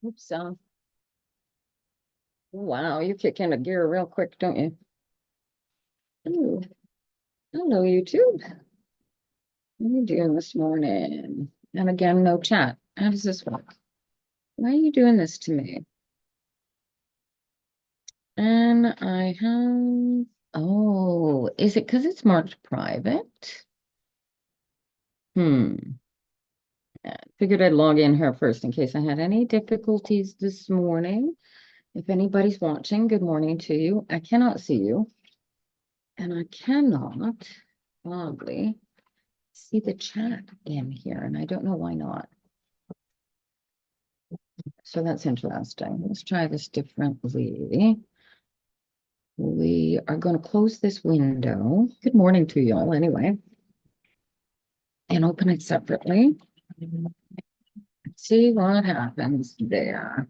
Oops. Wow, you kick into gear real quick, don't you? Ooh, hello, YouTube. What are you doing this morning? And again, no chat. How does this work? Why are you doing this to me? And I have, oh, is it because it's marked private? Figured I'd log in here first in case I had any difficulties this morning. If anybody's watching, good morning to you. I cannot see you. And I cannot, oddly, see the chat in here, and I don't know why not. So that's interesting. Let's try this differently. We are going to close this window. Good morning to you all anyway. And open it separately. See what happens there.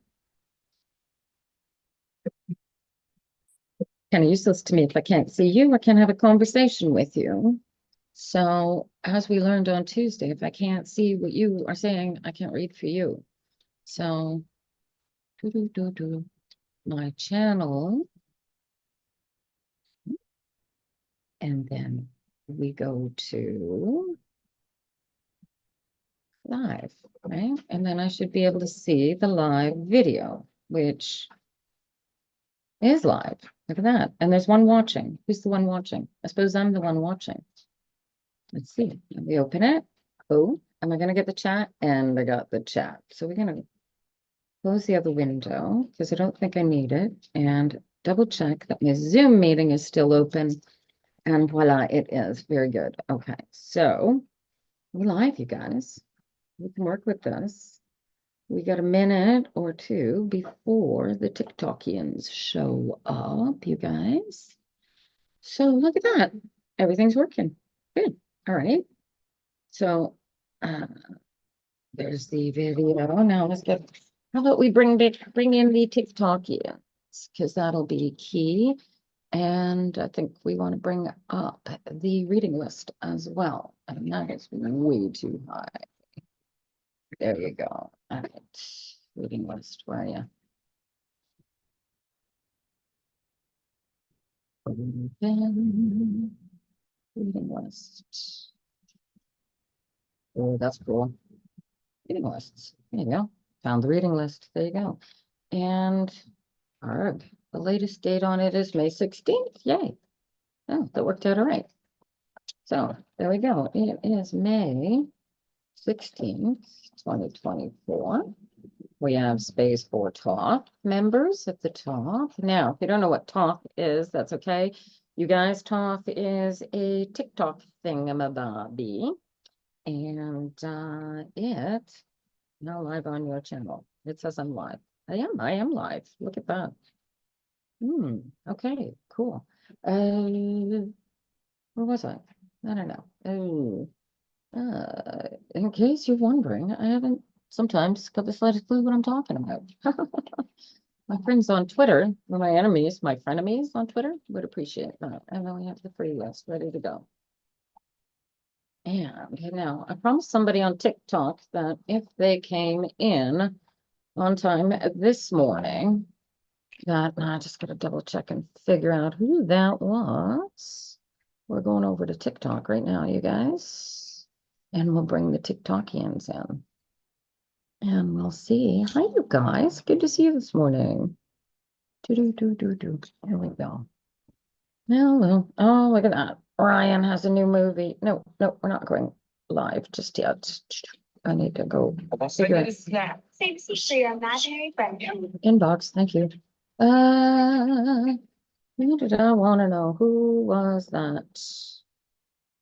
Kind of useless to me if I can't see you. I can't have a conversation with you. So as we learned on Tuesday, if I can't see what you are saying, I can't read for you. So my channel. And then we go to live, right? And then I should be able to see the live video, which is live. Look at that. And there's one watching. Who's the one watching? I suppose I'm the one watching. Let's see. Let me open it. Oh, am I going to get the chat? And I got the chat. So we're going to close the other window because I don't think I need it. And double check that my Zoom meeting is still open. And voila, it is. Very good. Okay. So we're live, you guys. We can work with this. We got a minute or two before the TikTokians show up, you guys. So look at that. Everything's working. Good. All right. So there's the video. Now let's get, how about we bring in the TikTokians because that'll be key. And I think we want to bring up the reading list as well. And that is way too high. There you go. All right. Reading list, where are you? Reading list. Oh, that's cool. Reading lists. There you go. Found the reading list. There you go. And arg, the latest date on it is May 16th. Yay. Oh, that worked out all right. So there we go. It is May 16th, 2024. We have space for talk members at the top. Now, if you don't know what talk is, that's okay. You guys, talk is a TikTok thingamabobby. And it now live on your channel. It says I'm live. I am live. Look at that. Okay, cool. Where was I? I don't know. In case you're wondering, I haven't sometimes got the slightest clue what I'm talking about. My friends on Twitter, or my enemies, my frenemies on Twitter would appreciate that. And then we have the free list ready to go. And now I promised somebody on TikTok that if they came in on time this morning, that I just gotta double check and figure out who that was. We're going over to TikTok right now, you guys. And we'll bring the TikTokians in. And we'll see. Hi, you guys. Good to see you this morning. Here we go. Hello. Oh, look at that. Ryan has a new movie. No, we're not going live just yet. I need to go figure it. Same seat for your imaginary friend. Inbox, thank you. Who did I want to know? Who was that?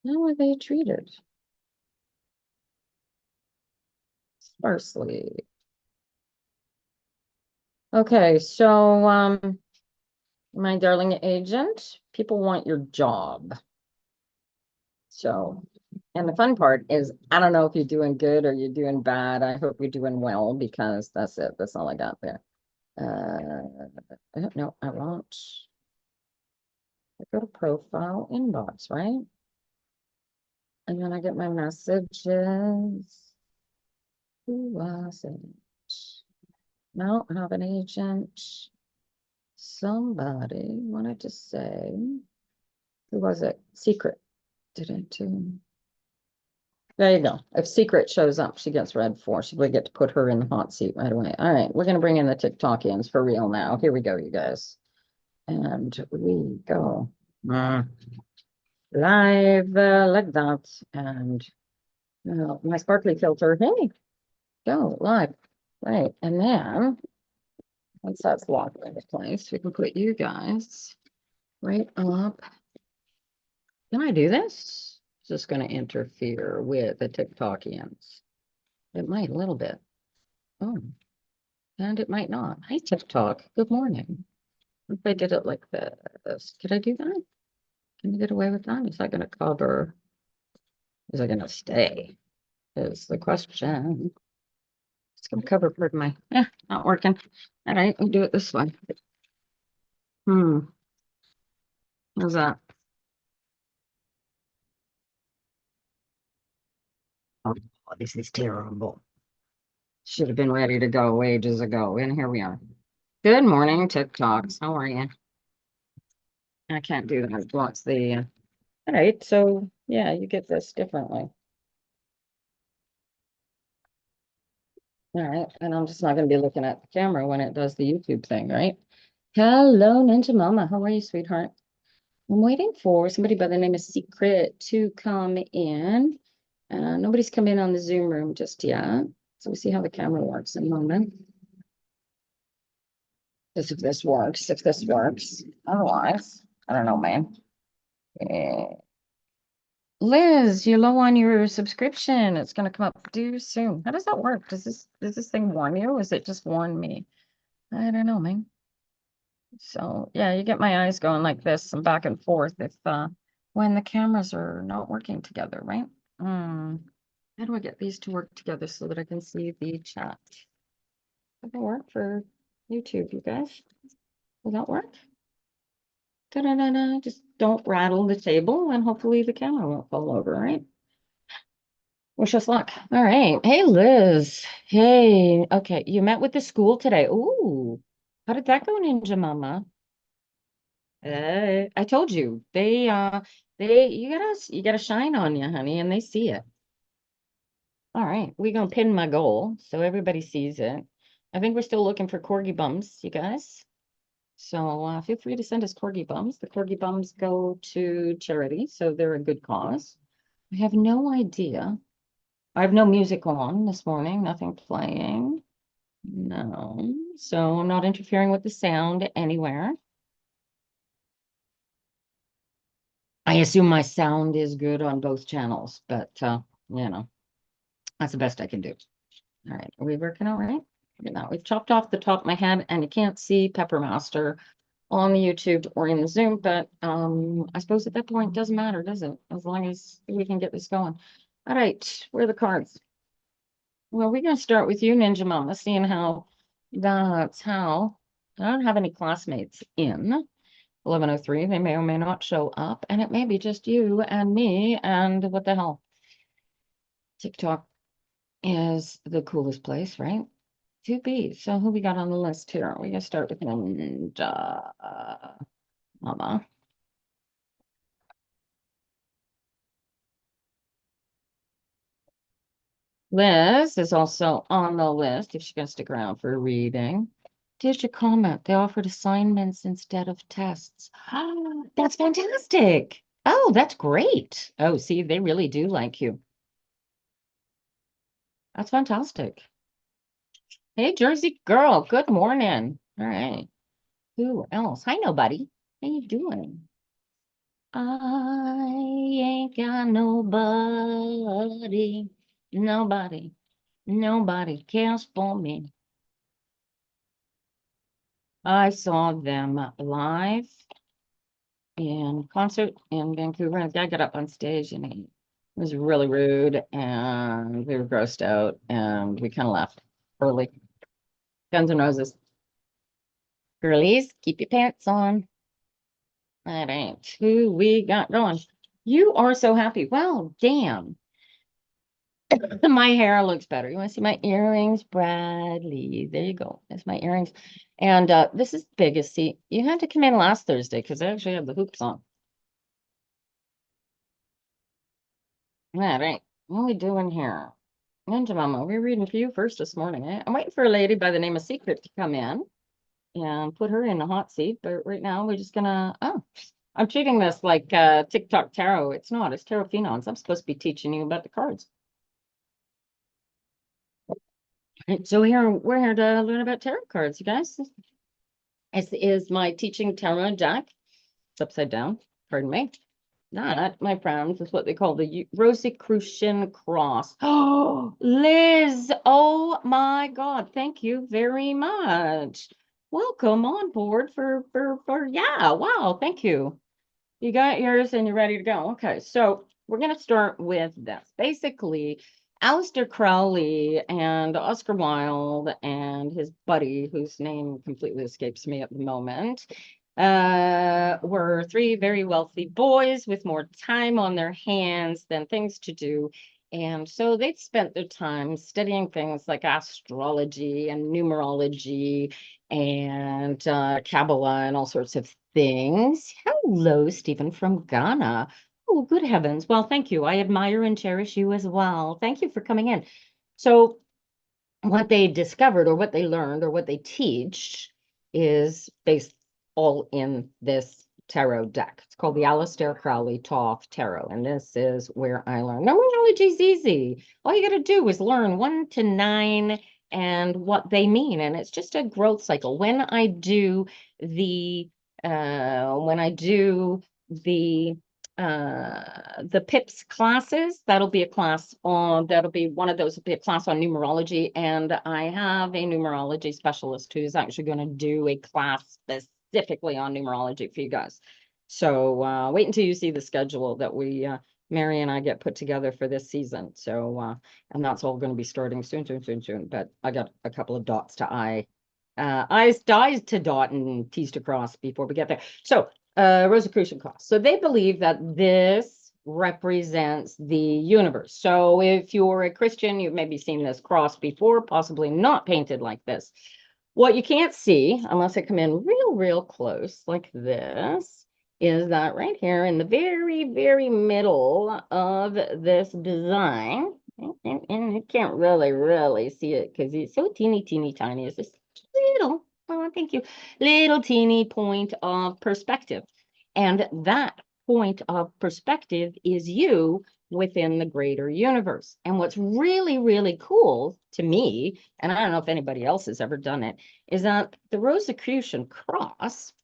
How were they treated? Sparsely. Okay, so my darling agent, people want your job. So, and the fun part is, I don't know if you're doing good or you're doing bad. I hope you're doing well because that's it. That's all I got there. I don't know. I won't. I go to profile inbox, right? And then I get my messages. Who was it? No, I have an agent. Somebody wanted to say, who was it? Secret did it too. There you go. If Secret shows up, she gets red 4. Should we get to put her in the hot seat right away? All right, we're gonna bring in the TikTokians for real now. Here we go, you guys. And we go. Live like that. And my sparkly filter. Hey, go live. Right. And then once that's locked into place, we can put you guys right up. Can I do this? Is this going to interfere with the TikTokians? It might a little bit. Oh, and it might not. Hi, TikTok. Good morning. If I did it like this, could I do that? Can you get away with that? Is that going to cover? Is it going to stay? Is the question. It's going to cover part of my, not working. All right, we'll do it this way. How's that? Oh, this is terrible. Should have been ready to go ages ago. And here we are. Good morning, TikToks. How are you? I can't do that. It blocks the. All right. So, yeah, you get this differently. All right. And I'm just not going to be looking at the camera when it does the YouTube thing, right? Hello, Ninja Mama. How are you, sweetheart? I'm waiting for somebody by the name of Secret to come in. Nobody's come in on the Zoom room just yet. So we'll see how the camera works in a moment. Just if this works, Otherwise, I don't know, man. Liz, you're low on your subscription. It's gonna come up due soon. How does that work? Does this thing warn you? Or is it just warn me? I don't know, man. So yeah, you get my eyes going like this and back and forth if when the cameras are not working together, right? How do I get these to work together so that I can see the chat? Does that work for YouTube, you guys? Will that work? Da-da-da-da. Just don't rattle the table and hopefully the camera won't fall over, right? Wish us luck. All right. Hey, Liz. Hey. Okay. You met with the school today. Ooh. How did that go, Ninja Mama? I told you. You gotta shine on you, honey, and they see it. All right. We're gonna pin my goal so everybody sees it. I think we're still looking for corgi bums, you guys. So feel free to send us corgi bums. The corgi bums go to charity, so they're a good cause. I have no idea. I have no music on this morning, nothing playing. No, so I'm not interfering with the sound anywhere. I assume my sound is good on both channels, but that's the best I can do. All right, are we working all right? Look at that. We've chopped off the top of my head and you can't see Pepper Master on the YouTube or in the Zoom, but I suppose at that point it doesn't matter, does it? As long as we can get this going. All right, where are the cards? Well, we're gonna start with you, Ninja Mama, seeing how that's how I don't have any classmates in 1103. They may or may not show up, and it may be just you and me, and what the hell? TikTok is the coolest place, right? To be. So who we got on the list here? We gotta start with Ninja Mama. Liz is also on the list if she's gonna stick around for a reading. Here's your comment. They offered assignments instead of tests. That's fantastic. Oh, that's great. Oh, see, they really do like you. That's fantastic. Hey, Jersey girl, good morning. All right. Who else? Hi, nobody. How you doing? I ain't got nobody. Nobody. Nobody cares for me. I saw them live in concert in Vancouver. And the guy got up on stage and he was really rude and we were grossed out and we kind of left early. Guns N' Roses. Girlies, keep your pants on. That ain't who we got going. You are so happy. Well, damn. My hair looks better. You want to see my earrings, Bradley? There you go. That's my earrings. And this is the biggest. See, you had to come in last Thursday because I actually have the hoops on. All right. What are we doing here? Ninja Mama, we're reading for you first this morning. Eh? I'm waiting for a lady by the name of Secret to come in and put her in the hot seat. But right now we're just gonna, oh, I'm treating this like TikTok tarot. It's not, it's tarot phenoms. I'm supposed to be teaching you about the cards. Right, so we're here to learn about tarot cards, you guys. This is my teaching tarot deck. It's upside down. Pardon me. That, my friends, is what they call the Rosicrucian cross. Oh, Liz! Oh my God! Thank you very much. Welcome on board for yeah. Wow! Thank you. You got yours and you're ready to go. Okay, so we're going to start with this. Basically, Aleister Crowley and Oscar Wilde and his buddy, whose name completely escapes me at the moment, were three very wealthy boys with more time on their hands than things to do. And so they'd spent their time studying things like astrology and numerology and Kabbalah and all sorts of things. Hello, Stephen from Ghana. Oh, good heavens. Well, thank you. I admire and cherish you as well. Thank you for coming in. So, what they discovered or what they learned or what they teach is based all in this tarot deck. It's called the Aleister Crowley Thoth Tarot, and this is where I learned. Numerology is easy. All you got to do is learn 1 to 9 and what they mean, and it's just a growth cycle. When I do the the PIPS classes, that'll be a class on, that'll be one of those, will be a class on numerology. And I have a numerology specialist who's actually going to do a class specifically on numerology for you guys. So wait until you see the schedule that Mary and I get put together for this season. So, and that's all going to be starting soon. But I got a couple of dots to I's to dot and T's to cross before we get there. So Rosicrucian cross. So they believe that this represents the universe. So if you're a Christian, you've maybe seen this cross before, possibly not painted like this. What you can't see, unless I come in real close like this, is that right here in the very middle of this design, and you can't really see it because it's so teeny tiny. It's just little, oh, thank you, little teeny point of perspective. And that point of perspective is you within the greater universe. And what's really cool to me, and I don't know if anybody else has ever done it, is that the Rosicrucian cross,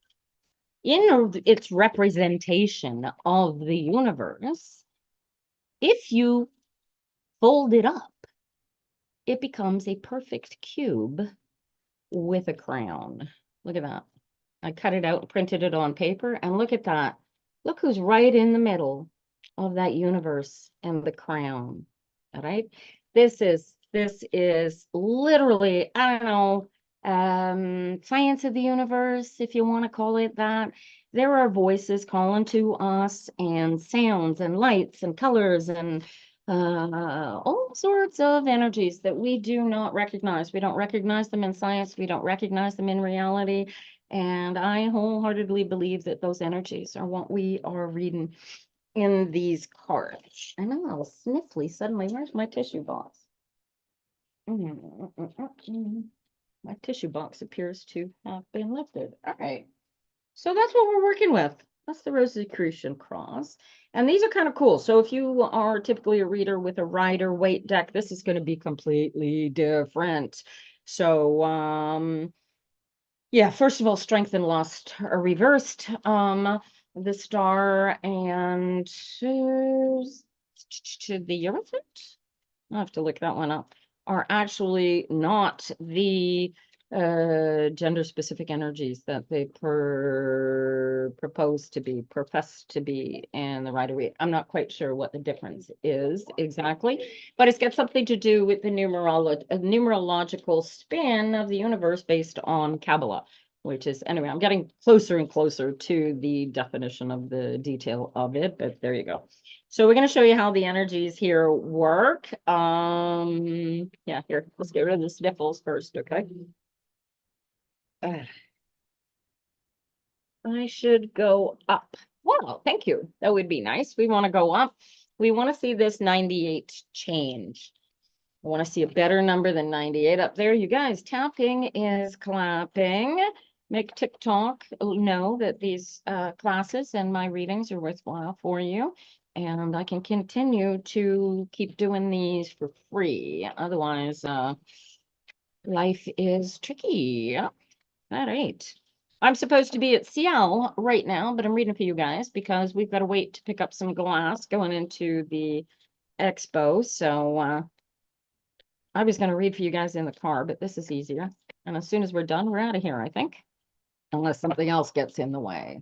in its representation of the universe, if you fold it up, it becomes a perfect cube with a crown. Look at that. I cut it out and printed it on paper, and look at that. Look who's right in the middle of that universe and the crown. All right. This is literally, I don't know, science of the universe, if you want to call it that. There are voices calling to us, and sounds and lights and colors and all sorts of energies that we do not recognize. We don't recognize them in science. We don't recognize them in reality. And I wholeheartedly believe that those energies are what we are reading in these cards. I know I was sniffly suddenly. Where's my tissue box? My tissue box appears to have been lifted. All right. So that's what we're working with. That's the Rosicrucian cross. And these are kind of cool. So if you are typically a reader with a Rider-Waite deck, this is going to be completely different. So, yeah, first of all, strength and lust are reversed. The star and to the Hierophant, I'll have to look that one up, are actually not the gender specific energies that they propose to be, profess to be in the Rider-Waite. I'm not quite sure what the difference is exactly, but it's got something to do with the numerological spin of the universe based on Kabbalah, which is, anyway, I'm getting closer and closer to the definition of the detail of it, but there you go. So we're going to show you how the energies here work. Yeah, here, let's get rid of the sniffles first, okay? I should go up. Wow, thank you. That would be nice. We want to go up. We want to see this 98 change. I want to see a better number than 98 up there. You guys, tapping is clapping. Make TikTok know that these classes and my readings are worthwhile for you. And I can continue to keep doing these for free. Otherwise, life is tricky. All right. I'm supposed to be at Seattle right now, but I'm reading for you guys because we've got to wait to pick up some glass going into the expo. So I was going to read for you guys in the car, but this is easier. And as soon as we're done, we're out of here, I think, unless something else gets in the way.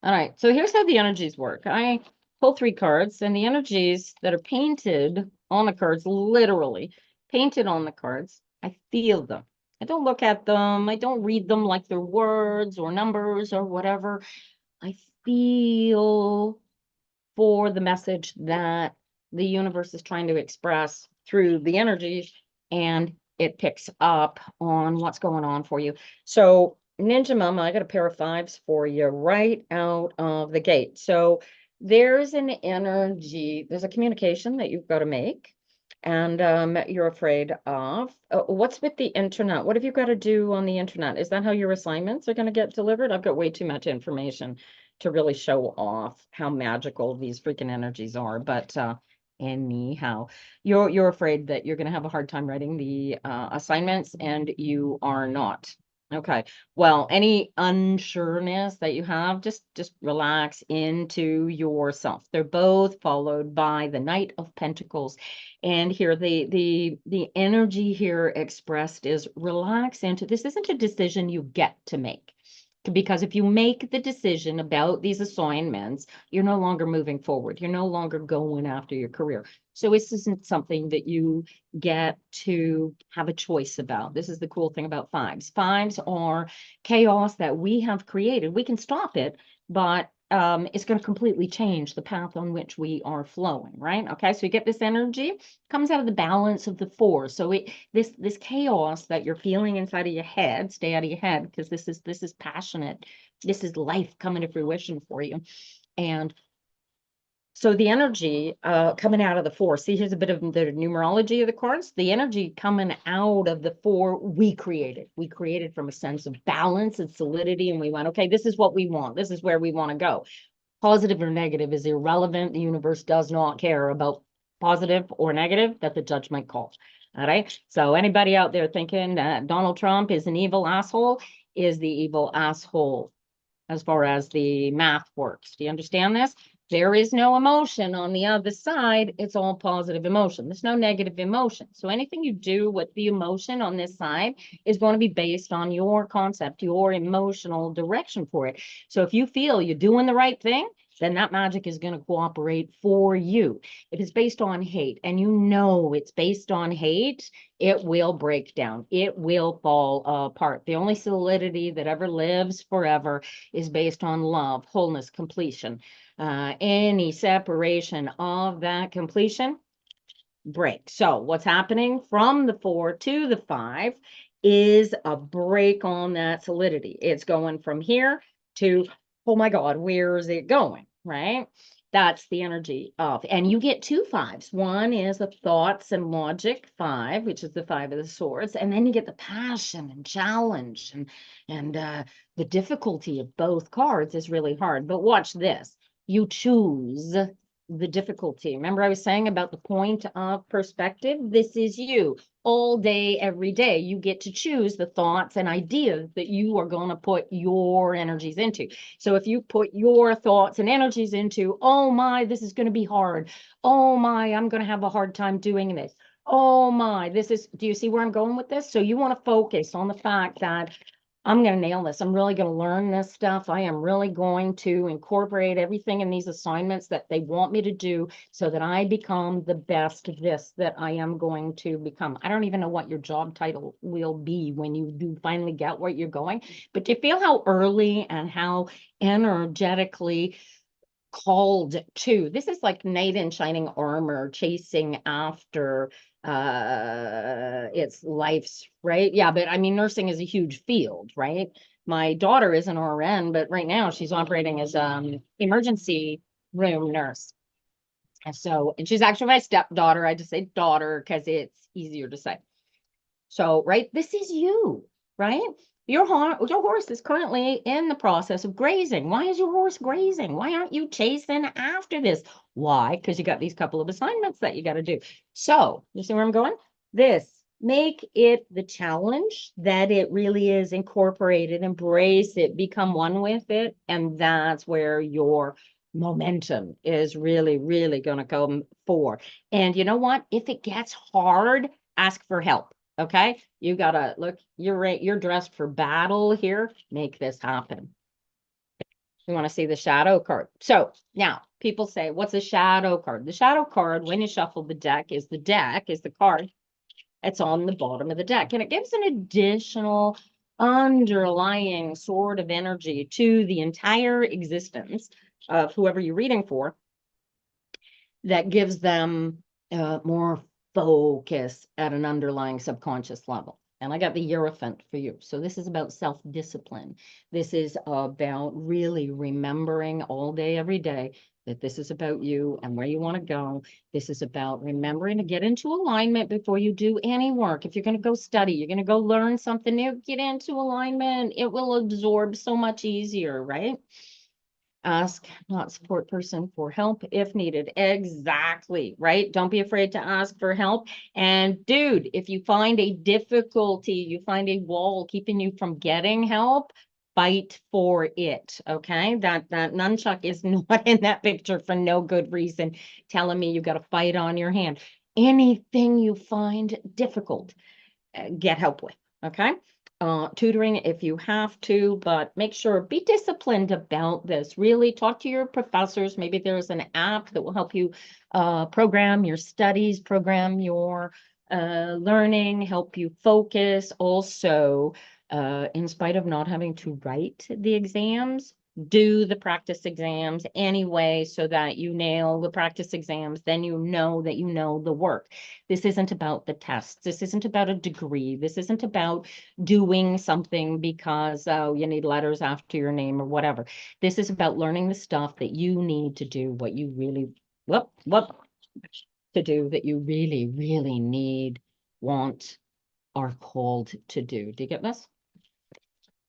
All right, so here's how the energies work. I pull 3 cards, and the energies that are painted on the cards, literally painted on the cards, I feel them. I don't look at them. I don't read them like they're words or numbers or whatever. I feel for the message that the universe is trying to express through the energy, and it picks up on what's going on for you. So Ninja Mama, I got a pair of 5s for you right out of the gate. So there's an energy, there's a communication that you've got to make, and you're afraid of. What's with the internet? What have you got to do on the internet? Is that how your assignments are going to get delivered? I've got way too much information to really show off how magical these freaking energies are. But anyhow, you're afraid that you're going to have a hard time writing the assignments, and you are not. Okay. Well, any unsureness that you have, just relax into yourself. They're both followed by the Knight of Pentacles. And here the energy here expressed is relax into this. Isn't a decision you get to make. Because if you make the decision about these assignments, you're no longer moving forward. You're no longer going after your career. So this isn't something that you get to have a choice about. This is the cool thing about 5s. 5s are chaos that we have created. We can stop it, but it's going to completely change the path on which we are flowing, right? Okay, so you get this energy, comes out of the balance of the 4. So this chaos that you're feeling inside of your head, stay out of your head, because this is passionate. This is life coming to fruition for you. And so the energy coming out of the 4, see, here's a bit of the numerology of the cards. The energy coming out of the 4, we created from a sense of balance and solidity. And we went, okay, this is what we want. This is where we want to go. Positive or negative is irrelevant. The universe does not care about positive or negative. That's a judgment call. All right. So anybody out there thinking that Donald Trump is an evil asshole is the evil asshole as far as the math works. Do you understand this? There is no emotion on the other side. It's all positive emotion. There's no negative emotion. So anything you do with the emotion on this side is going to be based on your concept, your emotional direction for it. So if you feel you're doing the right thing, then that magic is going to cooperate for you. If it's based on hate, and you know it's based on hate, it will break down. It will fall apart. The only solidity that ever lives forever is based on love, wholeness, completion. Any separation of that completion, break. So what's happening from the 4 to the 5 is a break on that solidity. It's going from here to, oh my God, where is it going? Right? That's the energy of, and you get 2 5s. One is a thoughts and logic 5, which is the 5 of the swords. And then you get the passion and challenge and the difficulty of both cards is really hard. But watch this. You choose the difficulty. Remember I was saying about the point of perspective? This is you all day, every day. You get to choose the thoughts and ideas that you are going to put your energies into. So if you put your thoughts and energies into, oh my, this is going to be hard. Oh my, I'm going to have a hard time doing this. Oh my, this is, do you see where I'm going with this? So you want to focus on the fact that I'm going to nail this. I'm really going to learn this stuff. I am really going to incorporate everything in these assignments that they want me to do so that I become the best of this that I am going to become. I don't even know what your job title will be when you do finally get where you're going, but do you feel how early and how energetically called to. This is like knight in shining armor chasing after its life's, right? Yeah, but I mean, nursing is a huge field, right? My daughter is an RN, but right now she's operating as emergency room nurse. And so, and she's actually my stepdaughter. I just say daughter because it's easier to say. So, right, this is you, right? Your horse is currently in the process of grazing. Why is your horse grazing? Why aren't you chasing after this? Why? Because you got these couple of assignments that you got to do. So, you see where I'm going? This, make it the challenge that it really is. Incorporated, embrace it, become one with it. And that's where your momentum is really, really going to come for. And you know what? If it gets hard, ask for help. Okay, you gotta look, you're dressed for battle here. Make this happen. You want to see the shadow card. So now people say, what's a shadow card? The shadow card, when you shuffle the deck, is the card. It's on the bottom of the deck, and it gives an additional underlying sort of energy to the entire existence of whoever you're reading for, that gives them more focus at an underlying subconscious level. And I got the Hierophant for you. So this is about self-discipline. This is about really remembering all day, every day, that this is about you and where you want to go. This is about remembering to get into alignment before you do any work. If you're going to go study, you're going to go learn something new, get into alignment. It will absorb so much easier, right? Ask not support person for help if needed. Exactly, right? Don't be afraid to ask for help. And dude, if you find a difficulty, you find a wall keeping you from getting help, fight for it. Okay. That nunchuck is not in that picture for no good reason, telling me you got a fight on your hand. Anything you find difficult, get help with. Okay. Tutoring if you have to, but make sure, be disciplined about this. Really talk to your professors. Maybe there's an app that will help you program your studies, program your learning, help you focus. Also, in spite of not having to write the exams, do the practice exams anyway, so that you nail the practice exams. Then you know that you know the work. This isn't about the tests. This isn't about a degree. This isn't about doing something because, oh, you need letters after your name or whatever. This is about learning the stuff that you need to do, what you really, what to do that you really, really need, want, are called to do. Do you get this?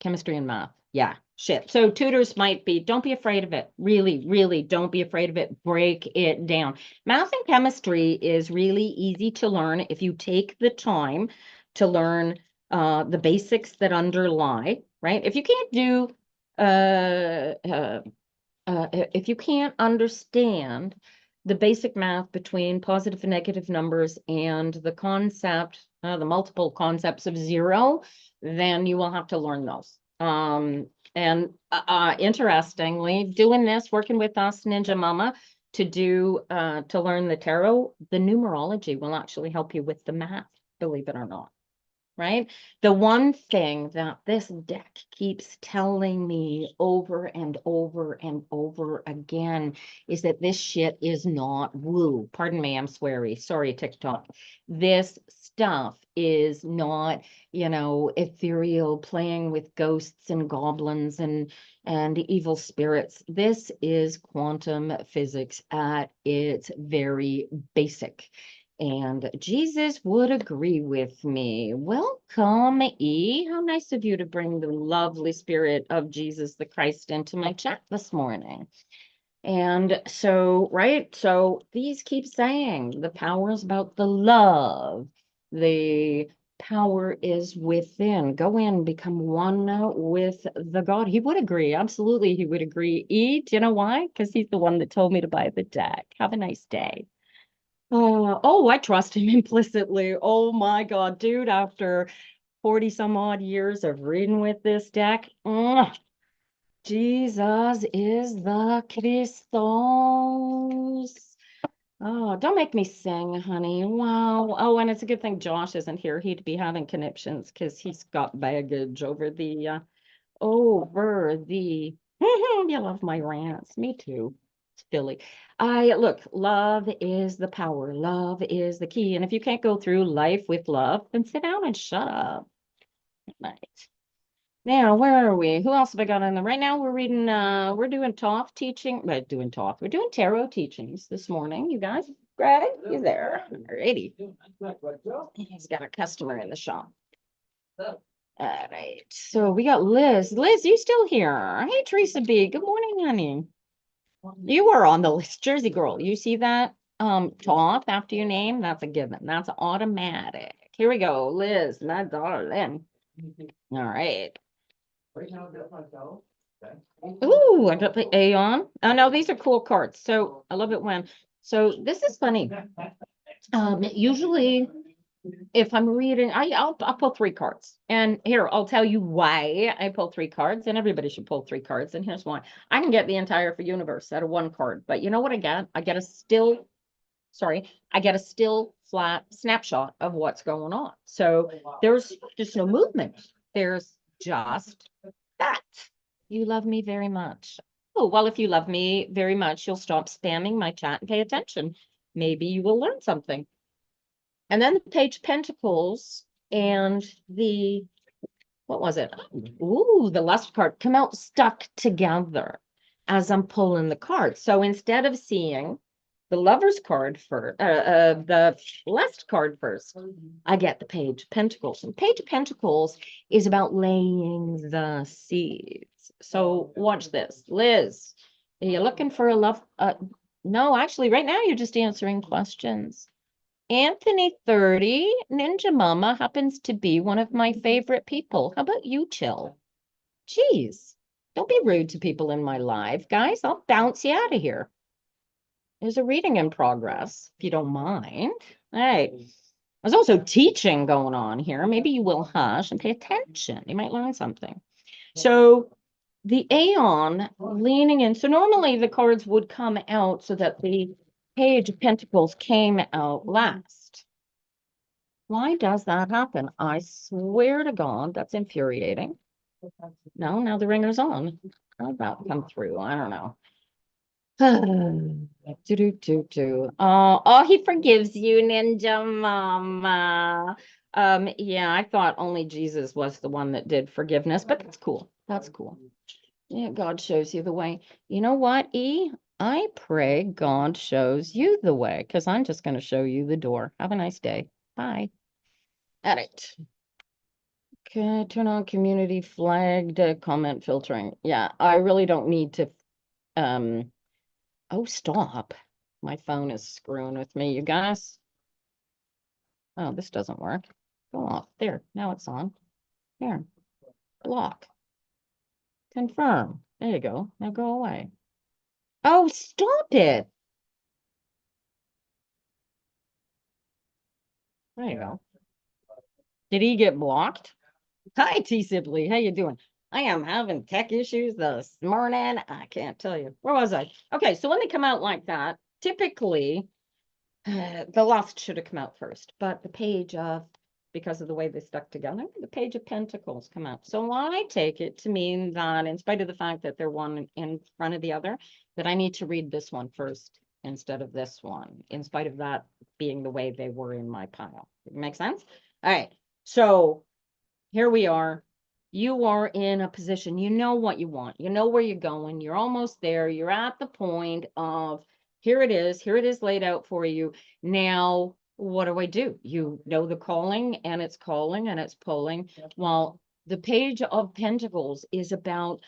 Chemistry and math. Yeah, shit. So tutors might be, don't be afraid of it. Really, really don't be afraid of it. Break it down. Math and chemistry is really easy to learn if you take the time to learn the basics that underlie, right? If you can't do, if you can't understand the basic math between positive and negative numbers and the concept, the multiple concepts of zero, then you will have to learn those. And interestingly, doing this, working with us, Ninja Mama, to do to learn the tarot, the numerology will actually help you with the math, believe it or not. Right? The one thing that this deck keeps telling me over and over and over again is that this shit is not woo. Pardon me, I'm sweary. Sorry, TikTok. This stuff is not, ethereal, playing with ghosts and goblins and evil spirits. This is quantum physics at its very basic. And Jesus would agree with me. Welcome, E. How nice of you to bring the lovely spirit of Jesus the Christ into my chat this morning. And so, right, so these keep saying the power is about the love. The power is within. Go in, become one with the God. He would agree. Absolutely, he would agree. E, do you know why? Because he's the one that told me to buy the deck. Have a nice day. Oh, I trust him implicitly. Oh my God, dude, after 40 some odd years of reading with this deck, Jesus is the Christos. Oh, don't make me sing, honey. Wow. Oh, and it's a good thing Josh isn't here. He'd be having conniptions because he's got baggage over the, you love my rants. Me too. Philly. Look, love is the power. Love is the key. And if you can't go through life with love, then sit down and shut up. Right. Now, where are we? Who else have I got in there? Right now, we're reading, we're doing talk teaching, we're doing tarot teachings this morning, you guys. Greg, you there? Alrighty. He's got a customer in the shop. All right. So we got Liz. Liz, you still here? Hey, Teresa B. Good morning, honey. You were on the list, Jersey girl. You see that? Talk after your name. That's a given. That's automatic. Here we go. Liz, my darling. All right. Ooh, I got the A on. Oh no, these are cool cards. So I love it when. So this is funny. Usually if I'm reading, I'll pull 3 cards. And here, I'll tell you why I pull 3 cards, and everybody should pull 3 cards. And here's why. I can get the entire universe out of 1 card, but you know what I get? I get a still flat snapshot of what's going on. So there's just no movement. There's just that. You love me very much. Oh, well, if you love me very much, you'll stop spamming my chat and pay attention. Maybe you will learn something. And then the Page of Pentacles and the, what was it? Ooh, the Lust card come out stuck together as I'm pulling the card. So instead of seeing the Lover's card first, the Lust card first, I get the Page of Pentacles. And Page of Pentacles is about laying the seeds. So watch this. Liz, are you looking for a love? No, actually, right now you're just answering questions. Anthony 30, Ninja Mama happens to be one of my favorite people. How about you, Chill? Jeez, don't be rude to people in my live, guys. I'll bounce you out of here. There's a reading in progress, if you don't mind. All right. There's also teaching going on here. Maybe you will hush and pay attention. You might learn something. So the Aeon leaning in. So normally the cards would come out so that the Page of Pentacles came out last. Why does that happen? I swear to God, that's infuriating. No, now the ringer's on. How'd that come through? I don't know. Oh, he forgives you, Ninja Mama. Yeah, I thought only Jesus was the one that did forgiveness, but that's cool. That's cool. Yeah, God shows you the way. You know what, E? I pray God shows you the way, because I'm just going to show you the door. Have a nice day. Bye. Edit. Okay, turn on community flagged comment filtering. Yeah, I really don't need to. Oh, stop. My phone is screwing with me, you guys. Oh, this doesn't work. Go off. There, now it's on. There. Block. Confirm. There you go. Now go away. Oh, stop it. There you go. Did he get blocked? Hi, T. Sibley. How you doing? I am having tech issues this morning. I can't tell you. Where was I? Okay, so when they come out like that, typically the Lust should have come out first, but the Page of, because of the way they stuck together, the Page of Pentacles come out. So I take it to mean that in spite of the fact that they're one in front of the other, that I need to read this one first instead of this one, in spite of that being the way they were in my pile. Make sense? All right. So here we are. You are in a position, you know what you want, you know where you're going, you're almost there, you're at the point of here it is laid out for you. Now, what do I do? You know the calling, and it's calling and it's pulling. Well, the Page of Pentacles is about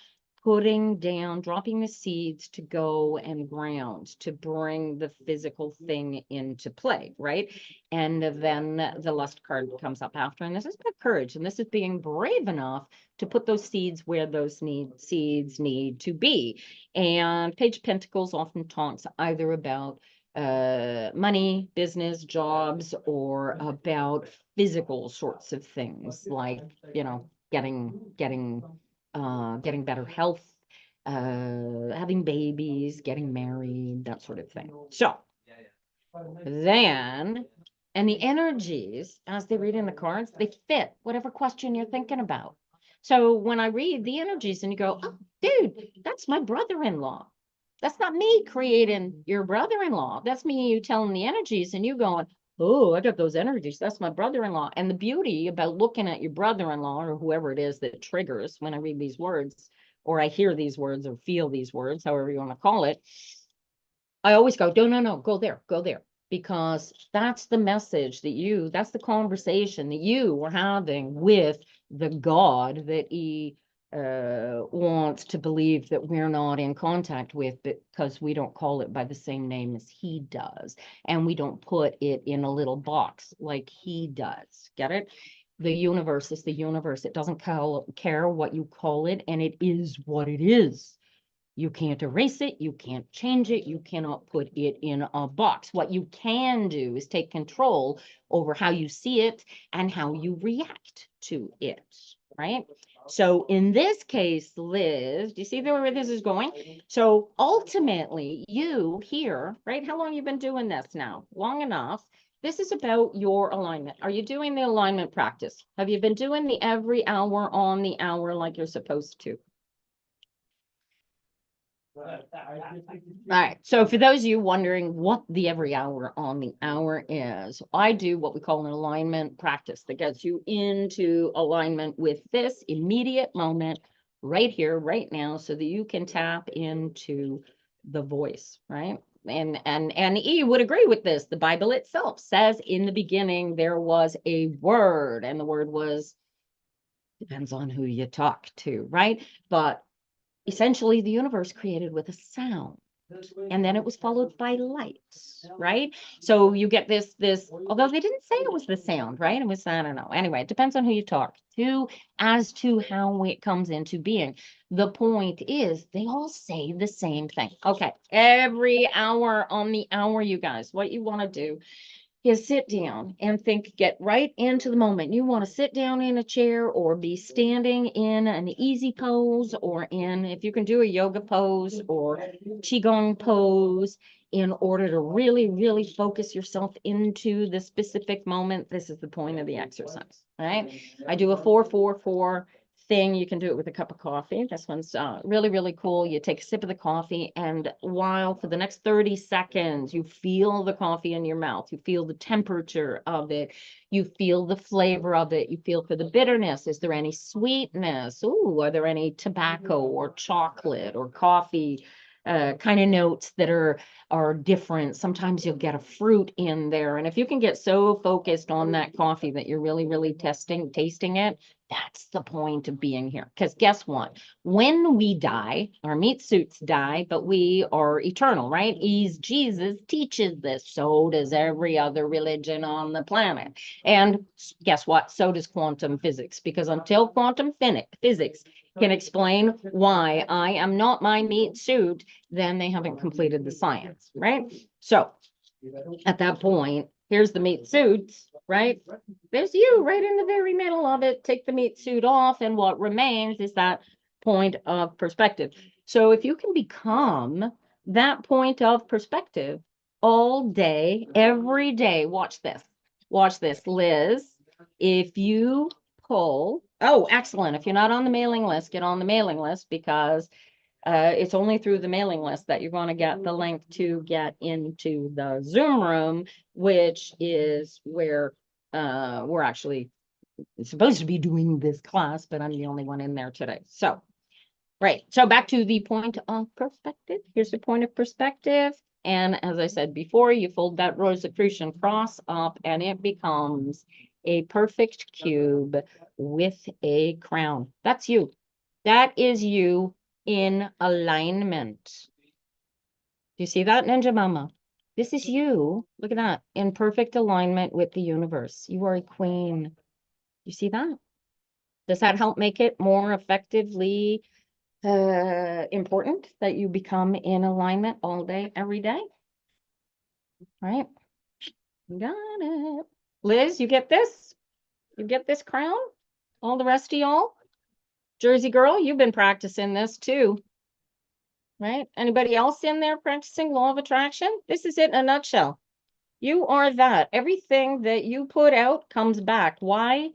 putting down, dropping the seeds to go and ground, to bring the physical thing into play, right? And then the Lust card comes up after, and this is about courage, and this is being brave enough to put those seeds where those seeds need to be. And Page of Pentacles often talks either about money, business, jobs, or about physical sorts of things, like, you know, getting better health, having babies, getting married, that sort of thing. So then, and the energies, as they read in the cards, they fit whatever question you're thinking about. So when I read the energies and you go, oh, dude, that's my brother-in-law. That's not me creating your brother-in-law. That's me, you telling the energies and you going, oh, I got those energies. That's my brother-in-law. And the beauty about looking at your brother-in-law or whoever it is that triggers when I read these words, or I hear these words or feel these words, however you want to call it, I always go, no, no, no, go there, because that's the message that that's the conversation that you were having with the God that he wants to believe that we're not in contact with, because we don't call it by the same name as he does. And we don't put it in a little box like he does. Get it? The universe is the universe. It doesn't care what you call it, and it is what it is. You can't erase it. You can't change it. You cannot put it in a box. What you can do is take control over how you see it and how you react to it, right? So in this case, Liz, do you see where this is going? So ultimately, you here, right? How long have you been doing this now? Long enough. This is about your alignment. Are you doing the alignment practice? Have you been doing the every hour on the hour like you're supposed to? All right. So for those of you wondering what the every hour on the hour is, I do what we call an alignment practice that gets you into alignment with this immediate moment right here, right now, so that you can tap into the voice, right? And E would agree with this. The Bible itself says in the beginning there was a word, and the word was, depends on who you talk to, right? But essentially the universe created with a sound, and then it was followed by light, right? So you get this, although they didn't say it was the sound, right? It was, I don't know. Anyway, it depends on who you talk to as to how it comes into being. The point is they all say the same thing. Okay, every hour on the hour, you guys, what you want to do is sit down and think, get right into the moment. You want to sit down in a chair or be standing in an easy pose, or in, if you can do a yoga pose or qigong pose, in order to really, really focus yourself into the specific moment. This is the point of the exercise, right? I do a 4-4-4 thing. You can do it with a cup of coffee. This one's really, really cool. You take a sip of the coffee, and while for the next 30 seconds, you feel the coffee in your mouth, you feel the temperature of it, you feel the flavor of it, you feel for the bitterness. Is there any sweetness? Ooh, are there any tobacco or chocolate or coffee kind of notes that are different? Sometimes you'll get a fruit in there. And if you can get so focused on that coffee that you're really, really tasting it, that's the point of being here. Because guess what? When we die, our meat suits die, but we are eternal, right? Jesus teaches this. So does every other religion on the planet. And guess what? So does quantum physics. Because until quantum physics can explain why I am not my meat suit, then they haven't completed the science, right? So at that point, here's the meat suits, right? There's you right in the very middle of it. Take the meat suit off, and what remains is that point of perspective. So if you can become that point of perspective all day, every day, watch this, Liz. If you pull, oh, excellent. If you're not on the mailing list, get on the mailing list, because it's only through the mailing list that you're going to get the link to get into the Zoom room, which is where we're actually supposed to be doing this class, but I'm the only one in there today. So, right. So back to the point of perspective. Here's the point of perspective. And as I said before, you fold that Rosicrucian cross up and it becomes a perfect cube with a crown. That's you. That is you in alignment. Do you see that, Ninja Mama? This is you. Look at that. In perfect alignment with the universe. You are a queen. You see that? Does that help make it more effectively important that you become in alignment all day, every day? Right? Got it. Liz, you get this? You get this crown? All the rest of y'all? Jersey girl, you've been practicing this too. Right? Anybody else in there practicing law of attraction? This is it in a nutshell. You are that. Everything that you put out comes back. Why?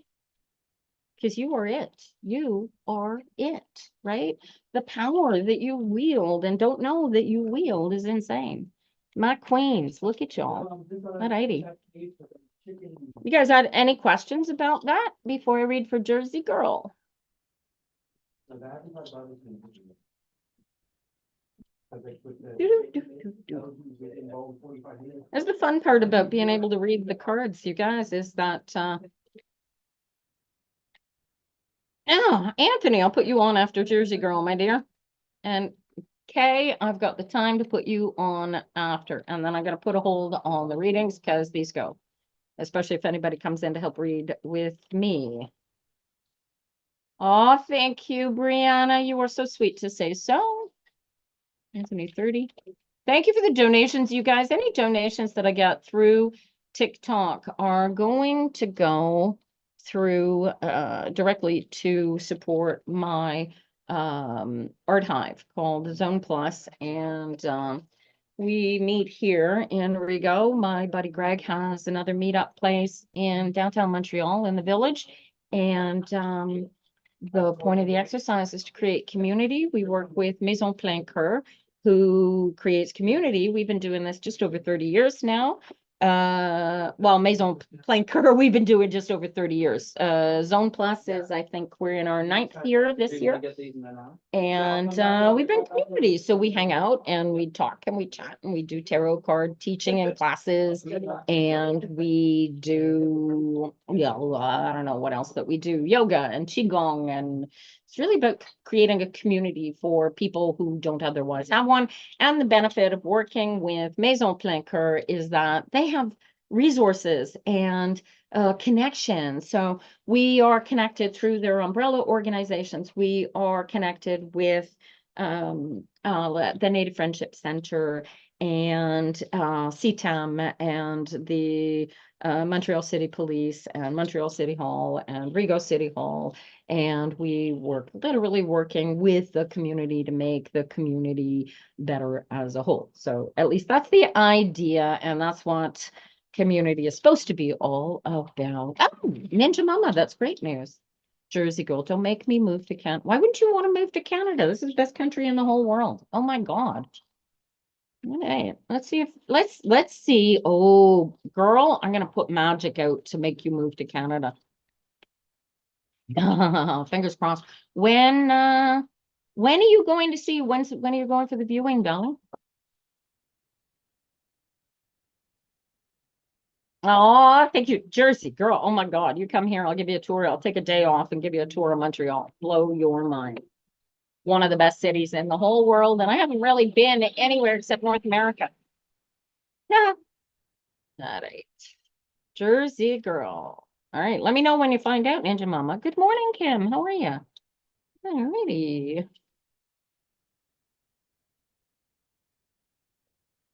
because you are it. You are it, right? The power that you wield and don't know that you wield is insane. My queens, look at y'all. Alrighty. You guys had any questions about that before I read for Jersey Girl? That's the fun part about being able to read the cards, you guys, is that oh, Anthony, I'll put you on after Jersey Girl, my dear. And Kay, I've got the time to put you on after, and then I'm gonna put a hold on the readings because these go, especially if anybody comes in to help read with me. Oh, thank you, Brianna. You were so sweet to say so. Anthony 30. Thank you for the donations, you guys. Any donations that I get through TikTok are going to go through directly to support my art hive called Zone Plus. And we meet here in Rigaud. My buddy Greg has another meetup place in downtown Montreal in the village. And the point of the exercise is to create community. We work with Maison Plein Coeur, who creates community. We've been doing this just over 30 years now. Well, Maison Plein Coeur, we've been doing just over 30 years. Zone Plus is, I think we're in our 9th year this year. And we've been community. So we hang out and we talk and we chat and we do tarot card teaching and classes. And we do, yeah, I don't know what else that we do, yoga and qigong. And it's really about creating a community for people who don't otherwise have one. And the benefit of working with Maison Plein Coeur is that they have resources and connection. So we are connected through their umbrella organizations. We are connected with the Native Friendship Center and CTAM and the Montreal City Police and Montreal City Hall and Rigaud City Hall. And we work literally working with the community to make the community better as a whole. So at least that's the idea. And that's what community is supposed to be all about. Oh, Ninja Mama, that's great news. Jersey Girl, don't make me move to Canada. Why wouldn't you want to move to Canada? This is the best country in the whole world. Oh my God. All right, let's see if let's see. Oh, girl, I'm gonna put magic out to make you move to Canada. Fingers crossed. When are you going to see? When are you going for the viewing, darling? Oh, thank you, Jersey Girl. Oh my God, you come here, I'll give you a tour. I'll take a day off and give you a tour of Montreal. Blow your mind. One of the best cities in the whole world, and I haven't really been anywhere except North America. Yeah. All right. Jersey Girl. All right, let me know when you find out, Ninja Mama. Good morning, Kim. How are you? All righty.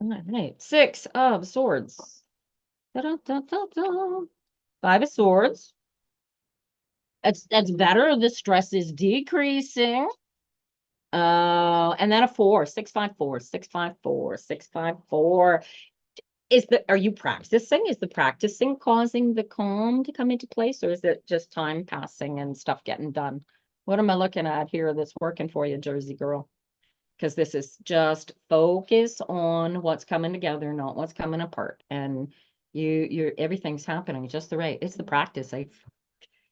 All right, 6 of Swords. Da-da-da-da-da. 5 of Swords. That's better. The stress is decreasing. And then a 4, 6, 5, 4, 6, 5, 4, 6, 5, 4. Are you practicing? Is the practicing causing the calm to come into place, or is it just time passing and stuff getting done? What am I looking at here that's working for you, Jersey Girl? Because this is just focus on what's coming together, not what's coming apart. And you're everything's happening just the right. It's the practice.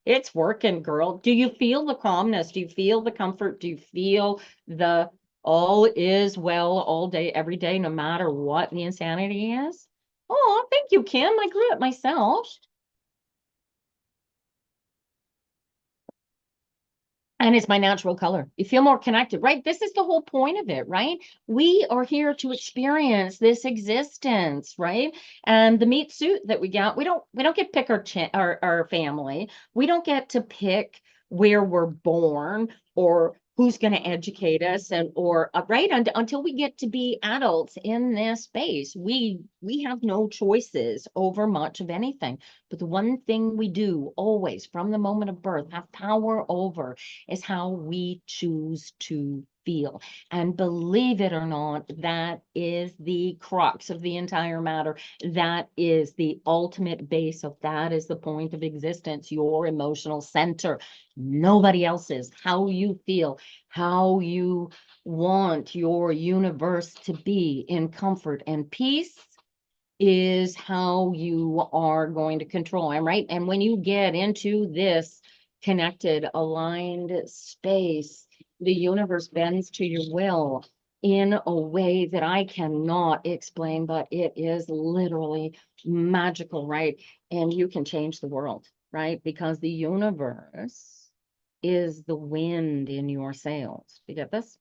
It's working, girl. Do you feel the calmness? Do you feel the comfort? Do you feel the all is well all day, every day, no matter what the insanity is? Oh, thank you, Kim. I grew it myself. And it's my natural color. You feel more connected, right? This is the whole point of it, right? We are here to experience this existence, right? And the meat suit that we get, we don't get to pick our family. We don't get to pick where we're born or who's going to educate us right until we get to be adults in this space. We have no choices over much of anything. But the one thing we do always from the moment of birth have power over is how we choose to feel. And believe it or not, that is the crux of the entire matter. That is the ultimate base of that is the point of existence, your emotional center. Nobody else's. How you feel, how you want your universe to be in comfort and peace is how you are going to control. I'm right. And when you get into this connected, aligned space, the universe bends to your will in a way that I cannot explain, but it is literally magical, right? And you can change the world, right? Because the universe is the wind in your sails. You get this?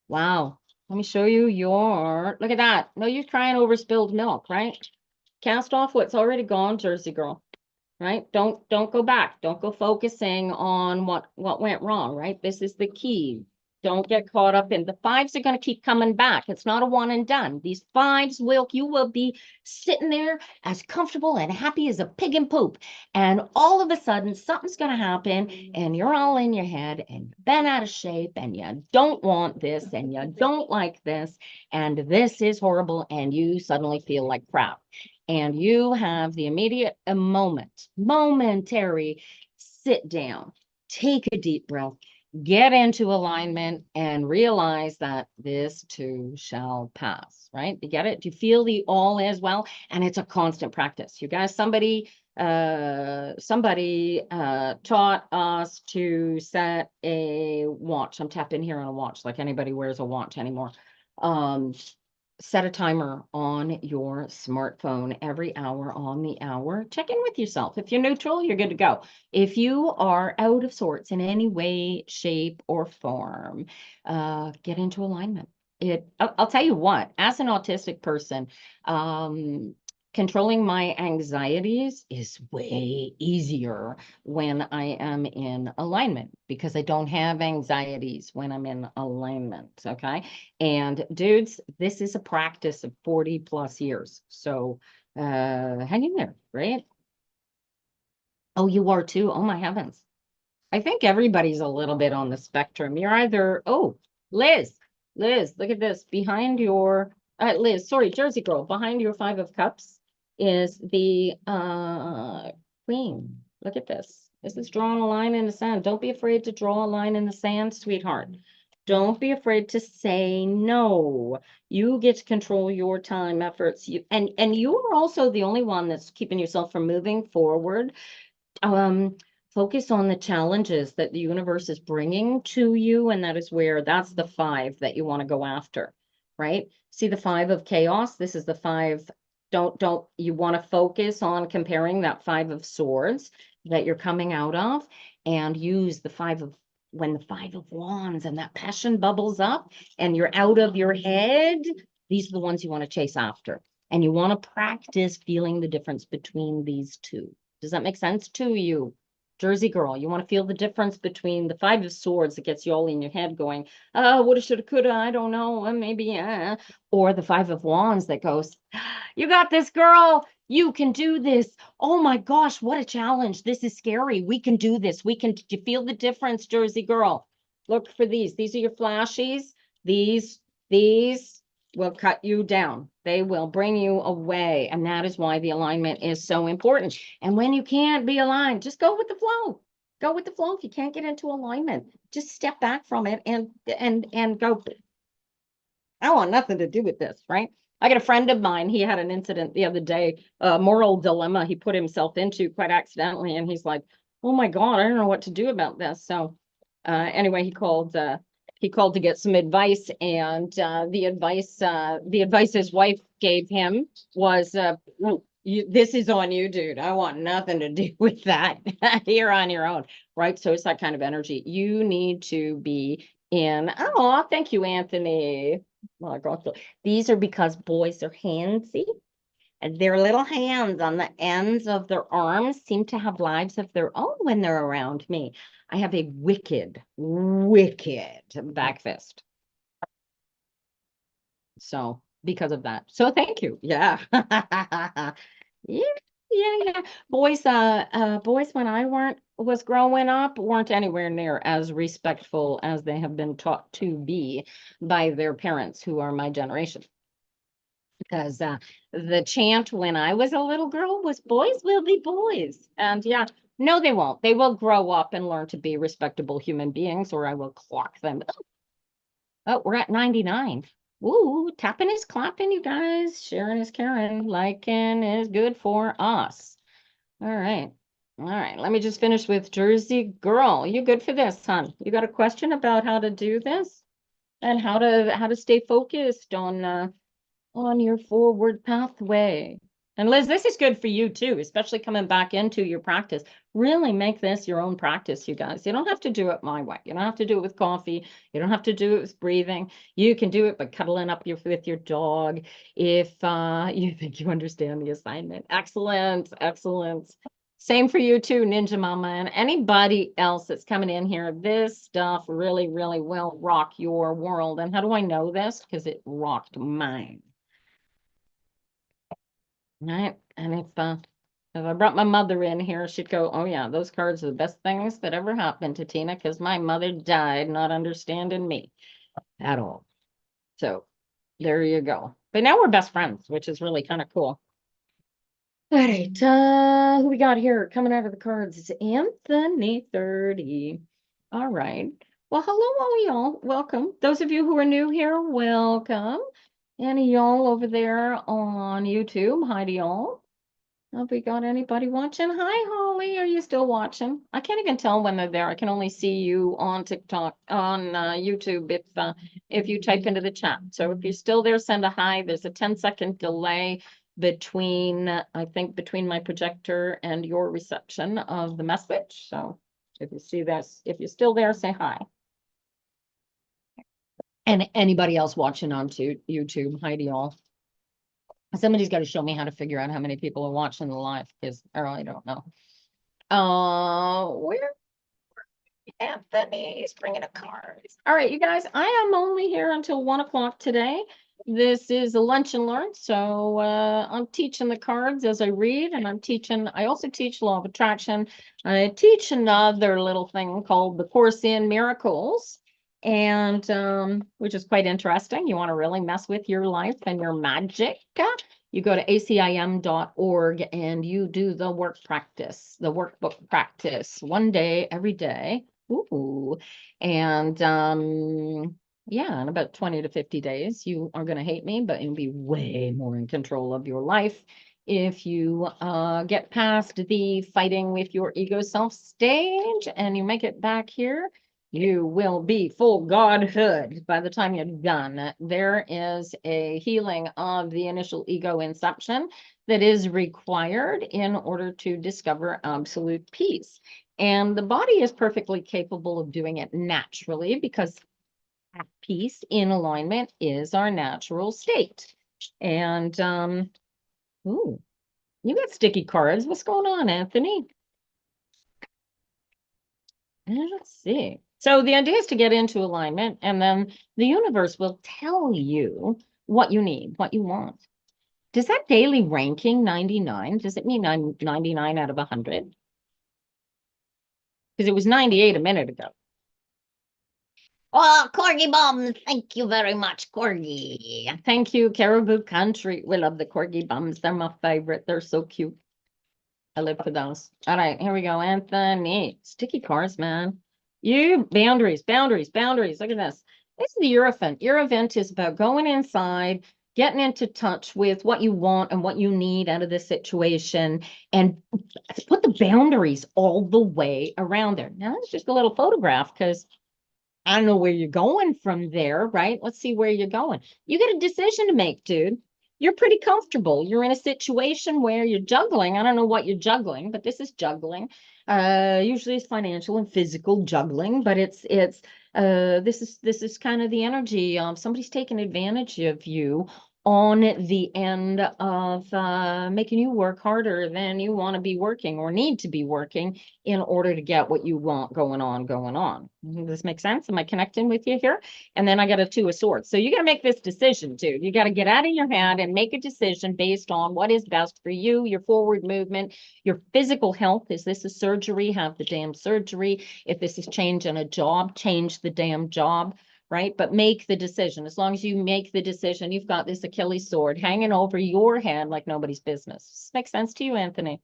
Wow. Let me show you your, look at that. No use crying over spilled milk, right? Cast off what's already gone, Jersey girl, right? Don't go back. Don't go focusing on what went wrong, right? This is the key. Don't get caught up in the fives are going to keep coming back. It's not a one and done. These fives you will be sitting there as comfortable and happy as a pig in poop. And all of a sudden something's going to happen and you're all in your head and you've been out of shape and you don't want this and you don't like this and this is horrible and you suddenly feel like crap. And you have the immediate momentary sit down, take a deep breath, get into alignment and realize that this too shall pass, right? You get it? Do you feel the all is well? And it's a constant practice. You guys, somebody taught us to set a watch. I'm tapping here on a watch, like anybody wears a watch anymore. Set a timer on your smartphone every hour on the hour. Check in with yourself. If you're neutral, you're good to go. If you are out of sorts in any way, shape, or form, get into alignment. I'll tell you what, as an autistic person, controlling my anxieties is way easier when I am in alignment because I don't have anxieties when I'm in alignment. Okay. And dudes, this is a practice of 40 plus years. So hang in there, right? Oh, you are too. Oh my heavens. I think everybody's a little bit on the spectrum. You're either, oh, Liz, look at this. Behind your, Liz, sorry, Jersey girl, behind your 5 of cups is the queen. Look at this. This is drawing a line in the sand. Don't be afraid to draw a line in the sand, sweetheart. Don't be afraid to say no. You get to control your time, efforts. And you are also the only one that's keeping yourself from moving forward. Focus on the challenges that the universe is bringing to you, and that is where that's the 5 that you want to go after, right? See the 5 of chaos. This is the 5. Don't you want to focus on comparing that 5 of swords that you're coming out of and use the 5 of when the 5 of wands and that passion bubbles up and you're out of your head. These are the ones you want to chase after, and you want to practice feeling the difference between these two. Does that make sense to you? Jersey girl, you want to feel the difference between the 5 of swords that gets you all in your head going, woulda, shoulda, coulda, I don't know, maybe, or the 5 of wands that goes, you got this, girl. You can do this. Oh my gosh, what a challenge. This is scary. We can do this. Do you feel the difference, Jersey girl? Look for these. These are your flashies. These will cut you down. They will bring you away. And that is why the alignment is so important. And when you can't be aligned, just go with the flow. Go with the flow. If you can't get into alignment, just step back from it and go. I want nothing to do with this, right? I got a friend of mine. He had an incident the other day, a moral dilemma he put himself into quite accidentally. And he's like, oh my God, I don't know what to do about this. So anyway, he called to get some advice, and the advice his wife gave him was, this is on you, dude. I want nothing to do with that. You're on your own, right? So it's that kind of energy. You need to be in. Oh, thank you, Anthony. Oh, God. These are because boys are handsy. And their little hands on the ends of their arms seem to have lives of their own when they're around me. I have a wicked back fist. So because of that. So thank you. Yeah. Yeah. Boys, when I weren't was growing up weren't anywhere near as respectful as they have been taught to be by their parents, who are my generation. Because the chant when I was a little girl was boys will be boys. And yeah, no, they won't. They will grow up and learn to be respectable human beings, or I will clock them. Oh, we're at 99. Ooh, tapping is clapping, you guys. Sharing is caring. Liking is good for us. All right. All right. Let me just finish with Jersey Girl. You good for this, hon? You got a question about how to do this and how to stay focused on your forward pathway. And Liz, this is good for you too, especially coming back into your practice. Really make this your own practice, you guys. You don't have to do it my way. You don't have to do it with coffee. You don't have to do it with breathing. You can do it by cuddling up with your dog if you think you understand the assignment. Excellent, excellent. Same for you too, Ninja Mama, and anybody else that's coming in here. This stuff really, really will rock your world. And how do I know this? Because it rocked mine. Right. And if I brought my mother in here, she'd go, oh yeah, those cards are the best things that ever happened to Tina, because my mother died not understanding me at all. So there you go. But now we're best friends, which is really kind of cool. All right, who we got here coming out of the cards? It's Anthony 30. All right. Well, hello all y'all. Welcome. Those of you who are new here, welcome. Any y'all over there on YouTube, hi to y'all. Have we got anybody watching? Hi, Holly. Are you still watching? I can't even tell when they're there. I can only see you on TikTok, on YouTube if you type into the chat. So if you're still there, send a hi. There's a 10-second delay between, I think, between my projector and your reception of the message. So if you see this, if you're still there, say hi. And anybody else watching on YouTube, hi to y'all. Somebody's got to show me how to figure out how many people are watching the live, because I really don't know. Where Anthony's bringing a card. All right, you guys, I am only here until 1 o'clock today. This is a lunch and learn, so I'm teaching the cards as I read, and I also teach law of attraction. I teach another little thing called the Course in Miracles, and which is quite interesting. You want to really mess with your life and your magic, you go to acim.org and you do the workbook practice 1 day every day. Ooh. And yeah, in about 20 to 50 days, you are going to hate me, but you'll be way more in control of your life if you get past the fighting with your ego self stage and you make it back here. You will be full godhood by the time you're done. There is a healing of the initial ego inception that is required in order to discover absolute peace. And the body is perfectly capable of doing it naturally, because peace in alignment is our natural state. And ooh, you got sticky cards. What's going on, Anthony? Let's see. So the idea is to get into alignment, and then the universe will tell you what you need, what you want. Does that daily ranking 99, does it mean I'm 99 out of 100? Because it was 98 a minute ago. Oh, Corgi Bums. Thank you very much, Corgi. Thank you, Caribou Country. We love the Corgi Bums. They're my favorite. They're so cute. I live for those. All right, here we go. Anthony. Sticky cards, man. You boundaries. Look at this. This is the Eurevent. Eurevent is about going inside, getting into touch with what you want and what you need out of this situation, and put the boundaries all the way around there. Now, it's just a little photograph, because I don't know where you're going from there, right? Let's see where you're going. You got a decision to make, dude. You're pretty comfortable. You're in a situation where you're juggling. I don't know what you're juggling, but this is juggling. Usually it's financial and physical juggling, but this is kind of the energy of somebody's taking advantage of you, on the end of making you work harder than you want to be working or need to be working in order to get what you want going on. Does this make sense? Am I connecting with you here? And then I got a 2 of swords. So you got to make this decision, dude. You got to get out of your head and make a decision based on what is best for you, your forward movement, your physical health. Is this a surgery? Have the damn surgery. If this is changing a job, change the damn job. Right? But make the decision. As long as you make the decision, you've got this Achilles sword hanging over your head like nobody's business. Does this make sense to you, Anthony?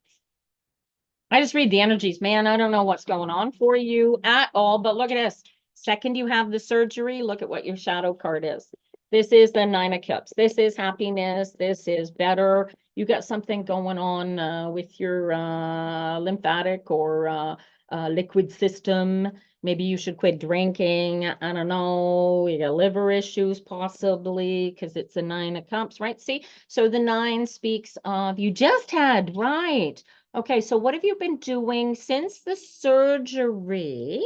I just read the energies, man. I don't know what's going on for you at all, but look at this. Second you have the surgery, look at what your shadow card is. This is the 9 of Cups. This is happiness. This is better. You got something going on with your lymphatic or liquid system. Maybe you should quit drinking. I don't know. You got liver issues possibly because it's a 9 of Cups, right? See, so the 9 speaks of you just had, right? Okay, so what have you been doing since the surgery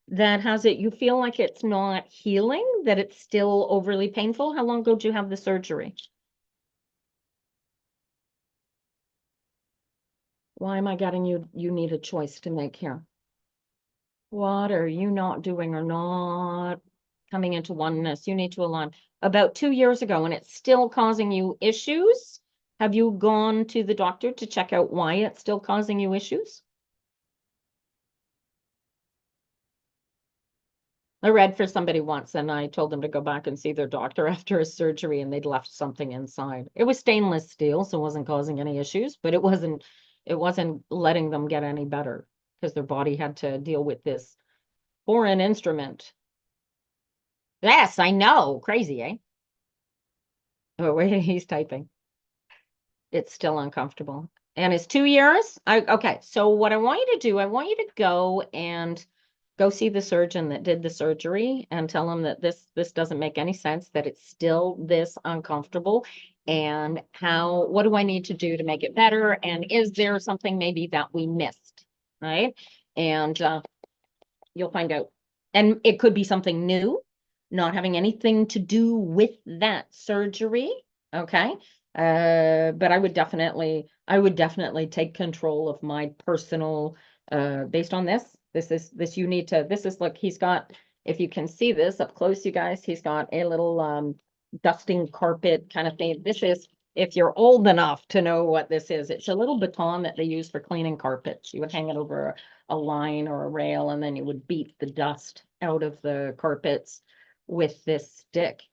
that has it? You feel like it's not healing, that it's still overly painful? How long ago did you have the surgery? Why am I getting you need a choice to make here? What are you not doing or not coming into oneness? You need to align. About 2 years ago, and it's still causing you issues. Have you gone to the doctor to check out why it's still causing you issues? I read for somebody once and I told them to go back and see their doctor after a surgery and they'd left something inside. It was stainless steel, so it wasn't causing any issues, but it wasn't letting them get any better because their body had to deal with this foreign instrument. Yes, I know. Crazy, eh? Oh, wait, he's typing. It's still uncomfortable. And it's 2 years? Okay, so what I want you to do, I want you to go see the surgeon that did the surgery and tell him that this doesn't make any sense, that it's still this uncomfortable, and what do I need to do to make it better? And is there something maybe that we missed, right? And you'll find out. And it could be something new, not having anything to do with that surgery. Okay. But I would definitely take control of my personal, based on this. You need to, look, he's got, if you can see this up close, you guys, he's got a little, dusting carpet kind of thing. This is, if you're old enough to know what this is, it's a little baton that they use for cleaning carpets. You would hang it over a line or a rail, and then you would beat the dust out of the carpets with this stick.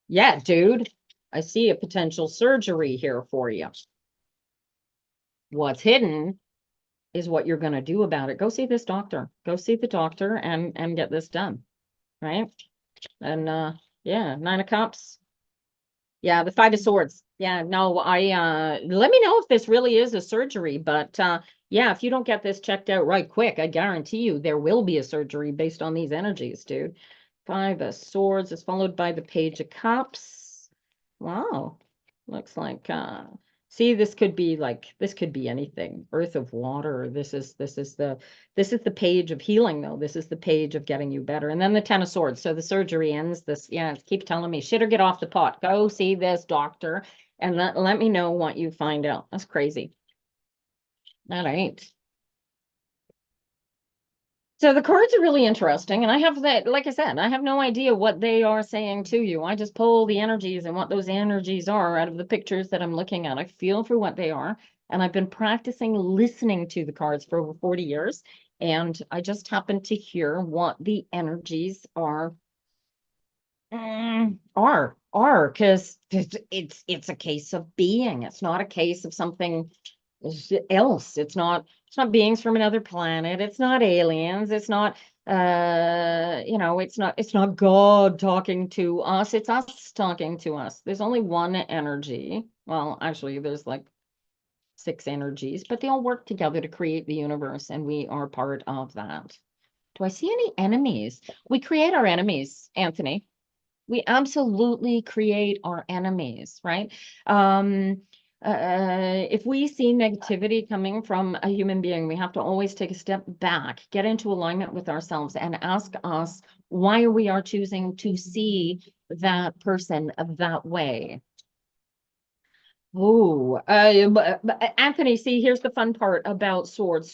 Yeah, dude, I see a potential surgery here for you. What's hidden is what you're going to do about it. Go see this doctor. Go see the doctor and get this done, right? And yeah, 9 of Cups. Yeah, the 5 of Swords. Yeah, no, let me know if this really is a surgery, but yeah, if you don't get this checked out right quick, I guarantee you there will be a surgery based on these energies, dude. 5 of Swords is followed by the Page of Cups. Wow. Looks like see, this could be anything. Earth of Water. This is the page of healing, though. This is the page of getting you better. And then the 10 of Swords. So the surgery ends. This, yeah, keep telling me, shit or get off the pot. Go see this doctor and let me know what you find out. That's crazy. All right. So the cards are really interesting, and I have that, like I said, I have no idea what they are saying to you. I just pull the energies and what those energies are out of the pictures that I'm looking at. I feel for what they are, and I've been practicing listening to the cards for over 40 years, and I just happen to hear what the energies are because it's a case of being. It's not a case of something else. It's not beings from another planet. It's not aliens. It's not it's not God talking to us. It's us talking to us. There's only one energy. Well, actually, there's like 6 energies, but they all work together to create the universe, and we are part of that. Do I see any enemies? We create our enemies, Anthony. We absolutely create our enemies, right? If we see negativity coming from a human being, we have to always take a step back, get into alignment with ourselves, and ask us why we are choosing to see that person that way. Oh, but Anthony, see, here's the fun part about swords.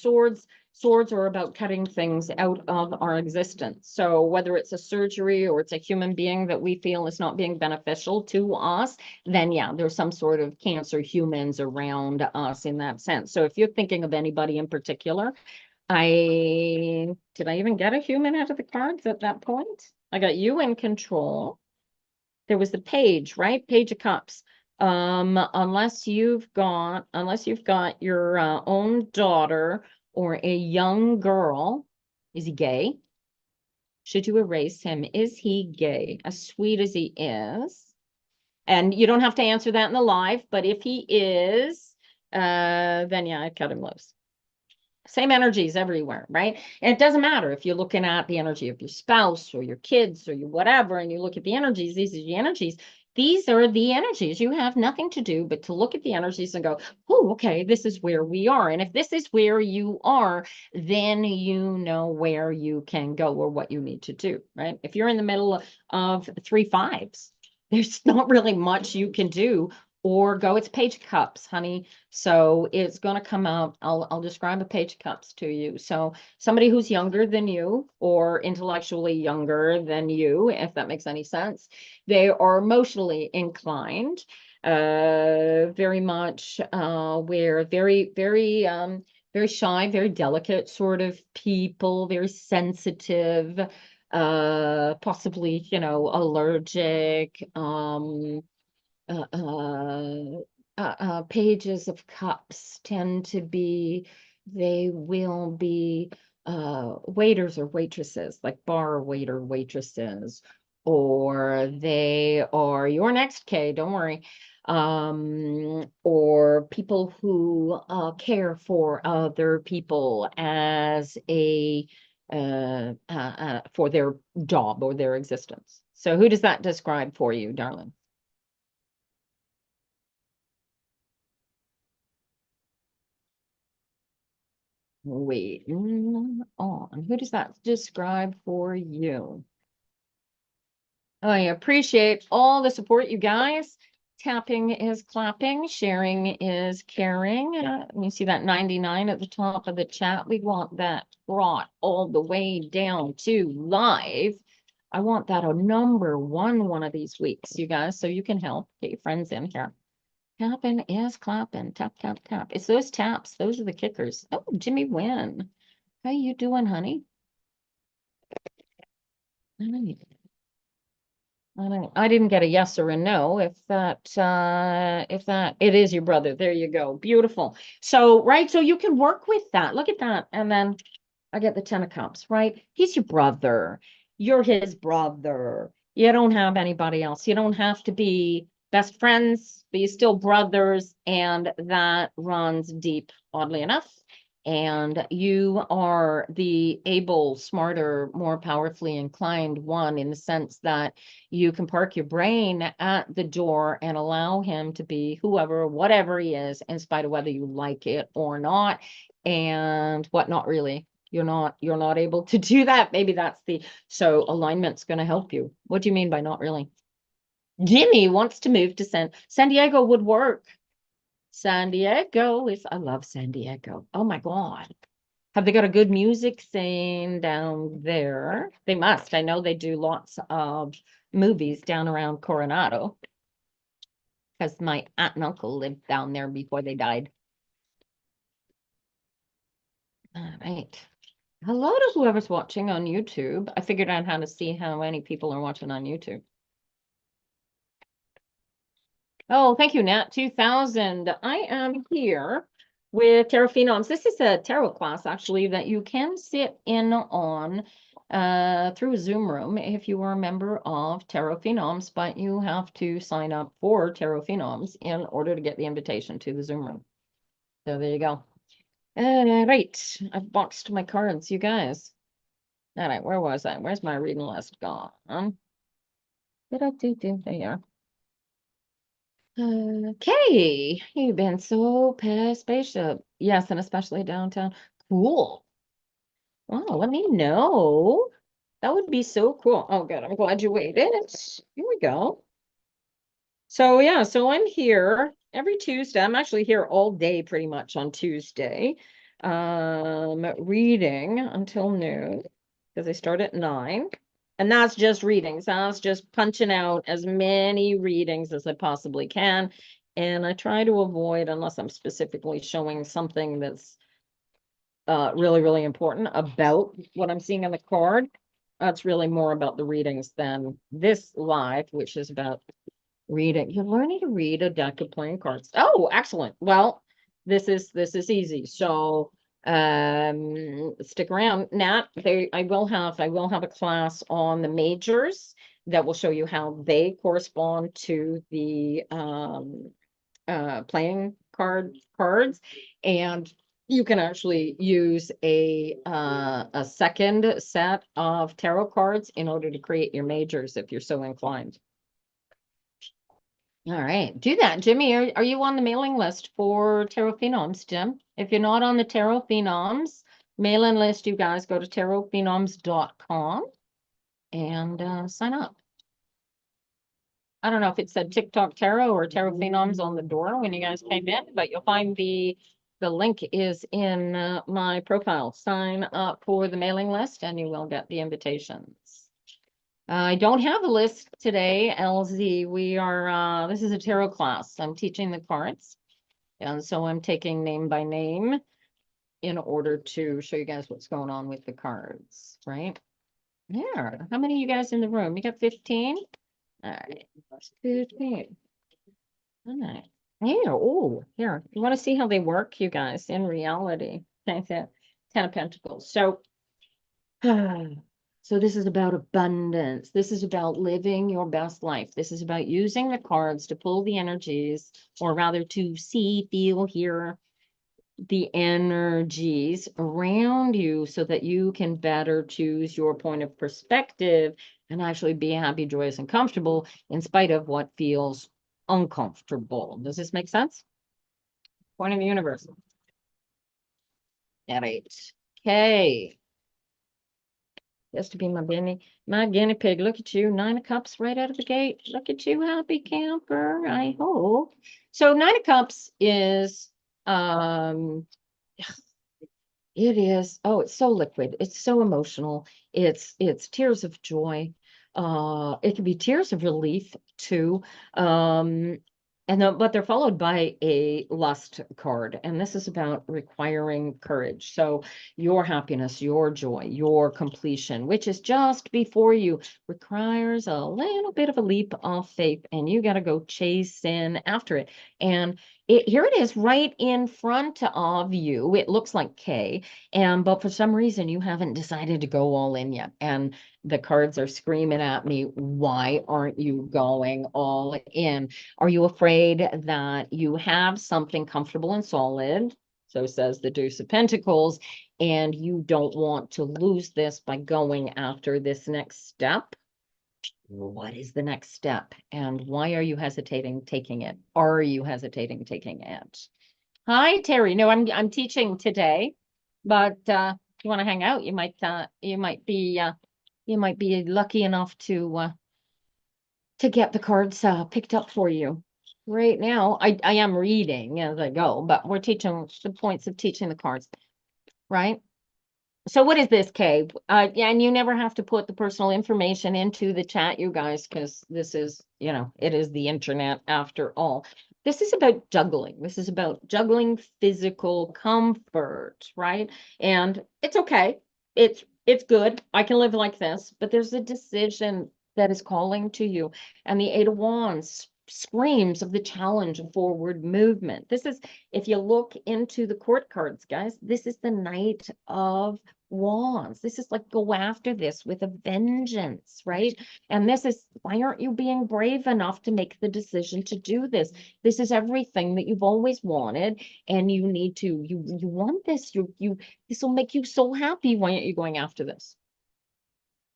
Swords are about cutting things out of our existence. So whether it's a surgery or it's a human being that we feel is not being beneficial to us, then yeah, there's some sort of cancer humans around us in that sense. So if you're thinking of anybody in particular, did I even get a human out of the cards at that point? I got you in control. There was the page, right? Page of Cups. Unless you've got your own daughter or a young girl, is he gay? Should you erase him? Is he gay? As sweet as he is. And you don't have to answer that in the live, but if he is, then yeah, I'd cut him loose. Same energies everywhere, right? And it doesn't matter if you're looking at the energy of your spouse or your kids or your whatever, and you look at the energies, these are the energies. These are the energies. You have nothing to do but to look at the energies and go, oh, okay, this is where we are. And if this is where you are, then you know where you can go or what you need to do, right? If you're in the middle of 3 5s, there's not really much you can do or go, it's Page of Cups, honey. So it's going to come out. I'll describe a Page of Cups to you. So somebody who's younger than you or intellectually younger than you, if that makes any sense, they are emotionally inclined, very much, where very shy, very delicate sort of people, very sensitive, possibly, allergic, pages of cups tend to be, they will be waiters or waitresses, like bar waiter waitresses, or they are your next K, don't worry. Or people who care for other people as a for their job or their existence. So who does that describe for you, darling? Waiting on. Who does that describe for you? I appreciate all the support, you guys. Tapping is clapping, sharing is caring. Let me see that 99 at the top of the chat. We want that brought all the way down to live. I want that a number one of these weeks, you guys, so you can help get your friends in here. Tapping is clapping. Tap, tap, tap. It's those taps. Those are the kickers. Oh, Jimmy Wynn. How you doing, honey? I don't I didn't get a yes or a no. If that it is your brother. There you go. Beautiful. So, right. So you can work with that. Look at that. And then I get the 10 of cups, right? He's your brother. You're his brother. You don't have anybody else. You don't have to be best friends, but you're still brothers. And that runs deep, oddly enough. And you are the able, smarter, more powerfully inclined one in the sense that you can park your brain at the door and allow him to be whoever, whatever he is, in spite of whether you like it or not. And what not really. You're not able to do that. Maybe that's so alignment's going to help you. What do you mean by not really? Jimmy wants to move to San Diego would work. San Diego I love San Diego. Oh my God. Have they got a good music scene down there? They must. I know they do lots of movies down around Coronado because my aunt and uncle lived down there before they died. All right. Hello to whoever's watching on YouTube. I figured out how to see how many people are watching on YouTube. Oh, thank you, Nat. 2000. I am here with Tarot Phenoms. This is a tarot class, actually, that you can sit in on through a Zoom room if you are a member of Tarot Phenoms, but you have to sign up for Tarot Phenoms in order to get the invitation to the Zoom room. So there you go. All right, I've boxed my cards, you guys. All right, where was I? Where's my reading list gone? There you are. Okay, you've been so spaceship. Yes, and especially downtown. Cool. Wow, let me know. That would be so cool. Oh, good. I'm glad you waited. Here we go. So yeah, so I'm here every Tuesday. I'm actually here all day pretty much on Tuesday. Reading until noon because I start at 9. And that's just readings. That's just punching out as many readings as I possibly can. And I try to avoid, unless I'm specifically showing something that's really, really important about what I'm seeing on the card. That's really more about the readings than this live, which is about reading. You're learning to read a deck of playing cards. Oh, excellent. Well, this is easy. So stick around. Nat, I will have a class on the majors that will show you how they correspond to the playing cards, and you can actually use a second set of tarot cards in order to create your majors if you're so inclined. All right, do that. Jimmy, are you on the mailing list for Tarot Phenoms, Jim? If you're not on the Tarot Phenoms mailing list, you guys go to tarotphenoms.com and sign up. I don't know if it said TikTok Tarot or Tarot Phenoms on the door when you guys came in, but you'll find the link is in my profile. Sign up for the mailing list and you will get the invitations. I don't have a list today, LZ. We are, this is a tarot class. I'm teaching the cards. And so I'm taking name by name in order to show you guys what's going on with the cards, right? There. How many of you guys in the room? You got 15? All right. 15. All right. Yeah. Oh, here. You want to see how they work, you guys, in reality? Ten of Pentacles. So so this is about abundance. This is about living your best life. This is about using the cards to pull the energies, or rather to see, feel, hear the energies around you so that you can better choose your point of perspective and actually be happy, joyous, and comfortable in spite of what feels uncomfortable. Does this make sense? Point of the universe. All right. Okay. Has to be my guinea pig. Look at you, 9 of Cups right out of the gate. Look at you, happy camper. I hope. So 9 of Cups is it is, oh, it's so liquid. It's so emotional. It's tears of joy. It can be tears of relief too. But they're followed by a lust card, and this is about requiring courage. So your happiness, your joy, your completion, which is just before you, requires a little bit of a leap of faith, and you got to go chasing after it. And here it is right in front of you. It looks like K, but for some reason you haven't decided to go all in yet. And the cards are screaming at me, why aren't you going all in? Are you afraid that you have something comfortable and solid? So says the Deuce of Pentacles, and you don't want to lose this by going after this next step. What is the next step? And why are you hesitating taking it? Are you hesitating taking it? Hi, Terry. No, I'm teaching today, but if you want to hang out, you might be lucky enough to get the cards picked up for you. Right now, I am reading as I go, but we're teaching the points of teaching the cards, right? So what is this, Kay? Yeah, and you never have to put the personal information into the chat, you guys, because this is, it is the internet after all. This is about juggling. This is about juggling physical comfort, right? And it's okay. It's good. I can live like this, but there's a decision that is calling to you. And the Eight of Wands screams of the challenge of forward movement. This is, if you look into the court cards, guys, this is the Knight of Wands. This is like, go after this with a vengeance, right? And this is, why aren't you being brave enough to make the decision to do this? This is everything that you've always wanted, and you need to, you want this, this will make you so happy. Why aren't you going after this?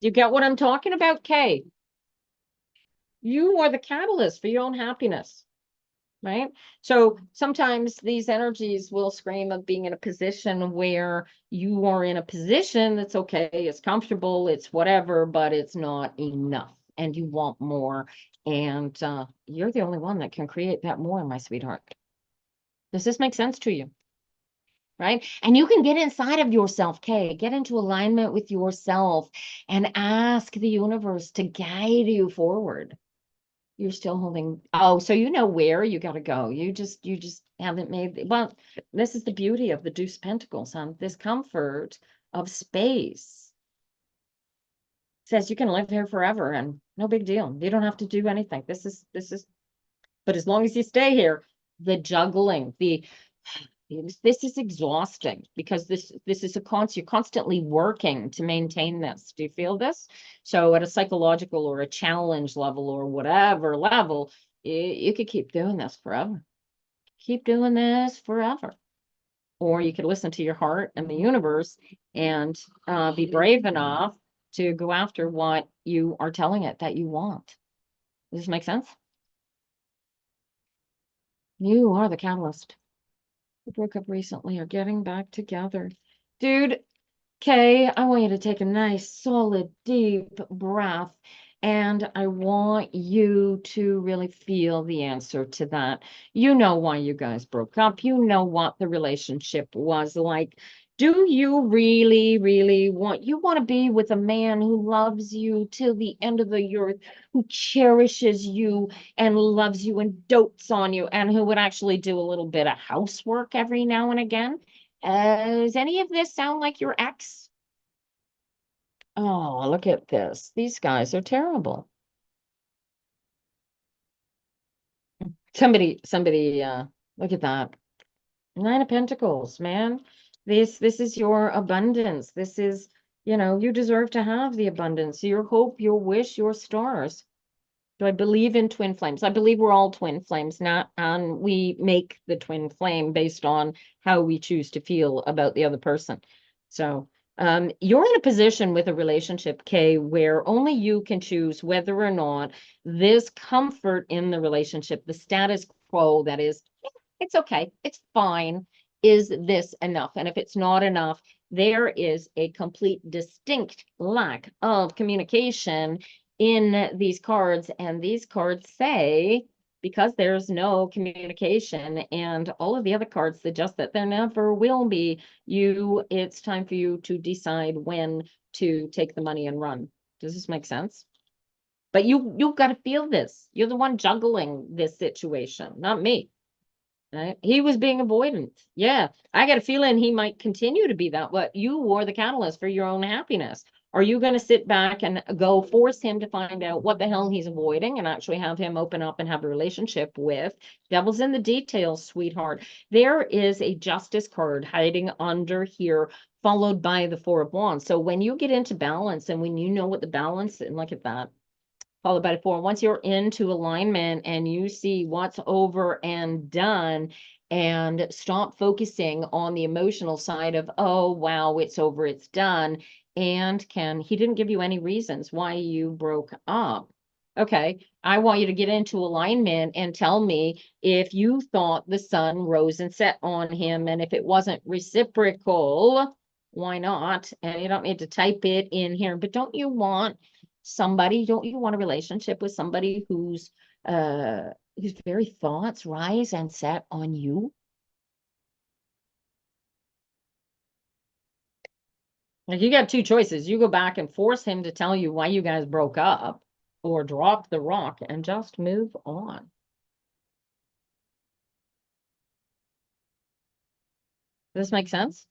You get what I'm talking about, Kay? You are the catalyst for your own happiness, right? So sometimes these energies will scream of being in a position where you are in a position that's okay, it's comfortable, it's whatever, but it's not enough. and you want more. And you're the only one that can create that more, my sweetheart. Does this make sense to you? Right? And you can get inside of yourself, Kay, get into alignment with yourself and ask the universe to guide you forward. You're still holding, oh, so you know where you got to go. You just haven't made, well, this is the beauty of the Deuce of Pentacles, huh? This comfort of space says you can live here forever and no big deal. You don't have to do anything. This is, but as long as you stay here, the juggling, this is exhausting because this is you're constantly working to maintain this. Do you feel this? So at a psychological or a challenge level or whatever level, you could keep doing this forever. Keep doing this forever. Or you could listen to your heart and the universe and be brave enough to go after what you are telling it that you want. Does this make sense? You are the catalyst. Who broke up recently are getting back together. Dude, Kay, I want you to take a nice, solid, deep breath. And I want you to really feel the answer to that. You know why you guys broke up. You know what the relationship was like. Do you really, really want to be with a man who loves you till the end of the earth, who cherishes you and loves you and dotes on you, and who would actually do a little bit of housework every now and again? Does any of this sound like your ex? Oh, look at this. These guys are terrible. Somebody, look at that. Nine of Pentacles, man. This is your abundance. This is, you deserve to have the abundance, your hope, your wish, your stars. Do I believe in twin flames? I believe we're all twin flames, not and we make the twin flame based on how we choose to feel about the other person. So you're in a position with a relationship, Kay, where only you can choose whether or not this comfort in the relationship, the status quo that is, it's okay, it's fine, is this enough? And if it's not enough, there is a complete distinct lack of communication in these cards, and these cards say, because there's no communication and all of the other cards suggest that there never will be, it's time for you to decide when to take the money and run. Does this make sense? But you've got to feel this. You're the one juggling this situation, not me. Right? He was being avoidant. Yeah, I got a feeling he might continue to be that, but you were the catalyst for your own happiness. Are you going to sit back and go force him to find out what the hell he's avoiding and actually have him open up and have a relationship with? Devil's in the details, sweetheart. There is a justice card hiding under here, followed by the Four of Wands. So when you get into balance and when you know what the balance, and look at that, followed by the four. Once you're into alignment and you see what's over and done, and stop focusing on the emotional side of, oh, wow, it's over, it's done. And he didn't give you any reasons why you broke up. Okay, I want you to get into alignment and tell me if you thought the sun rose and set on him, and if it wasn't reciprocal, why not? And you don't need to type it in here, but don't you want a relationship with somebody whose very thoughts rise and set on you? Like, you got two choices. You go back and force him to tell you why you guys broke up, or drop the rock and just move on. Does this make sense?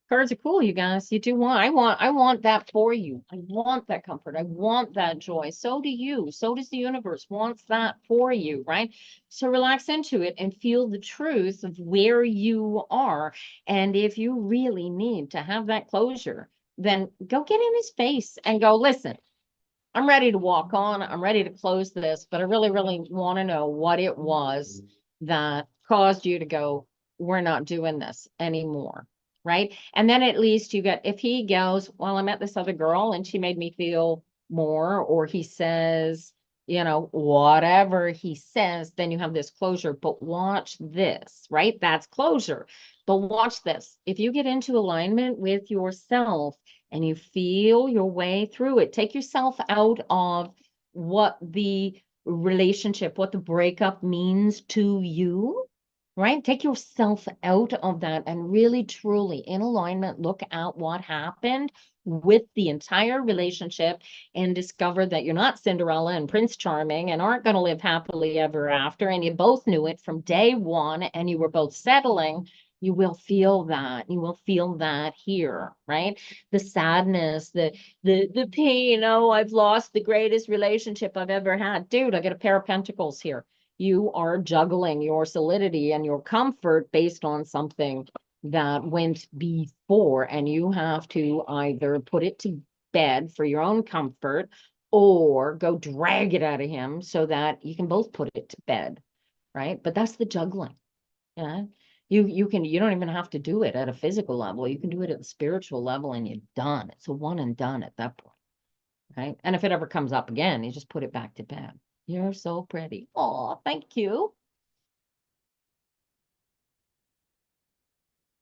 Cards are cool, you guys. You do want, I want that for you. I want that comfort. I want that joy. So do you. So does the universe wants that for you, right? So relax into it and feel the truth of where you are. And if you really need to have that closure, then go get in his face and go, listen, I'm ready to walk on. I'm ready to close this, but I really, really want to know what it was that caused you to go, we're not doing this anymore. Right. And then at least if he goes, well, I met this other girl and she made me feel more, or he says, you know, whatever he says, then you have this closure. But watch this, right? That's closure. But watch this. If you get into alignment with yourself and you feel your way through it, take yourself out of what the relationship, what the breakup means to you, right? Take yourself out of that and really, truly in alignment, look at what happened with the entire relationship and discover that you're not Cinderella and Prince Charming and aren't going to live happily ever after. And you both knew it from day one and you were both settling. You will feel that. You will feel that here, right? The sadness, the pain. Oh, I've lost the greatest relationship I've ever had. Dude, I got a pair of pentacles here. You are juggling your solidity and your comfort based on something that went before, and you have to either put it to bed for your own comfort or go drag it out of him so that you can both put it to bed, right? But that's the juggling. Yeah. You don't even have to do it at a physical level. You can do it at the spiritual level and you're done. It's a one and done at that point, right? And if it ever comes up again, you just put it back to bed. You're so pretty. Oh, thank you.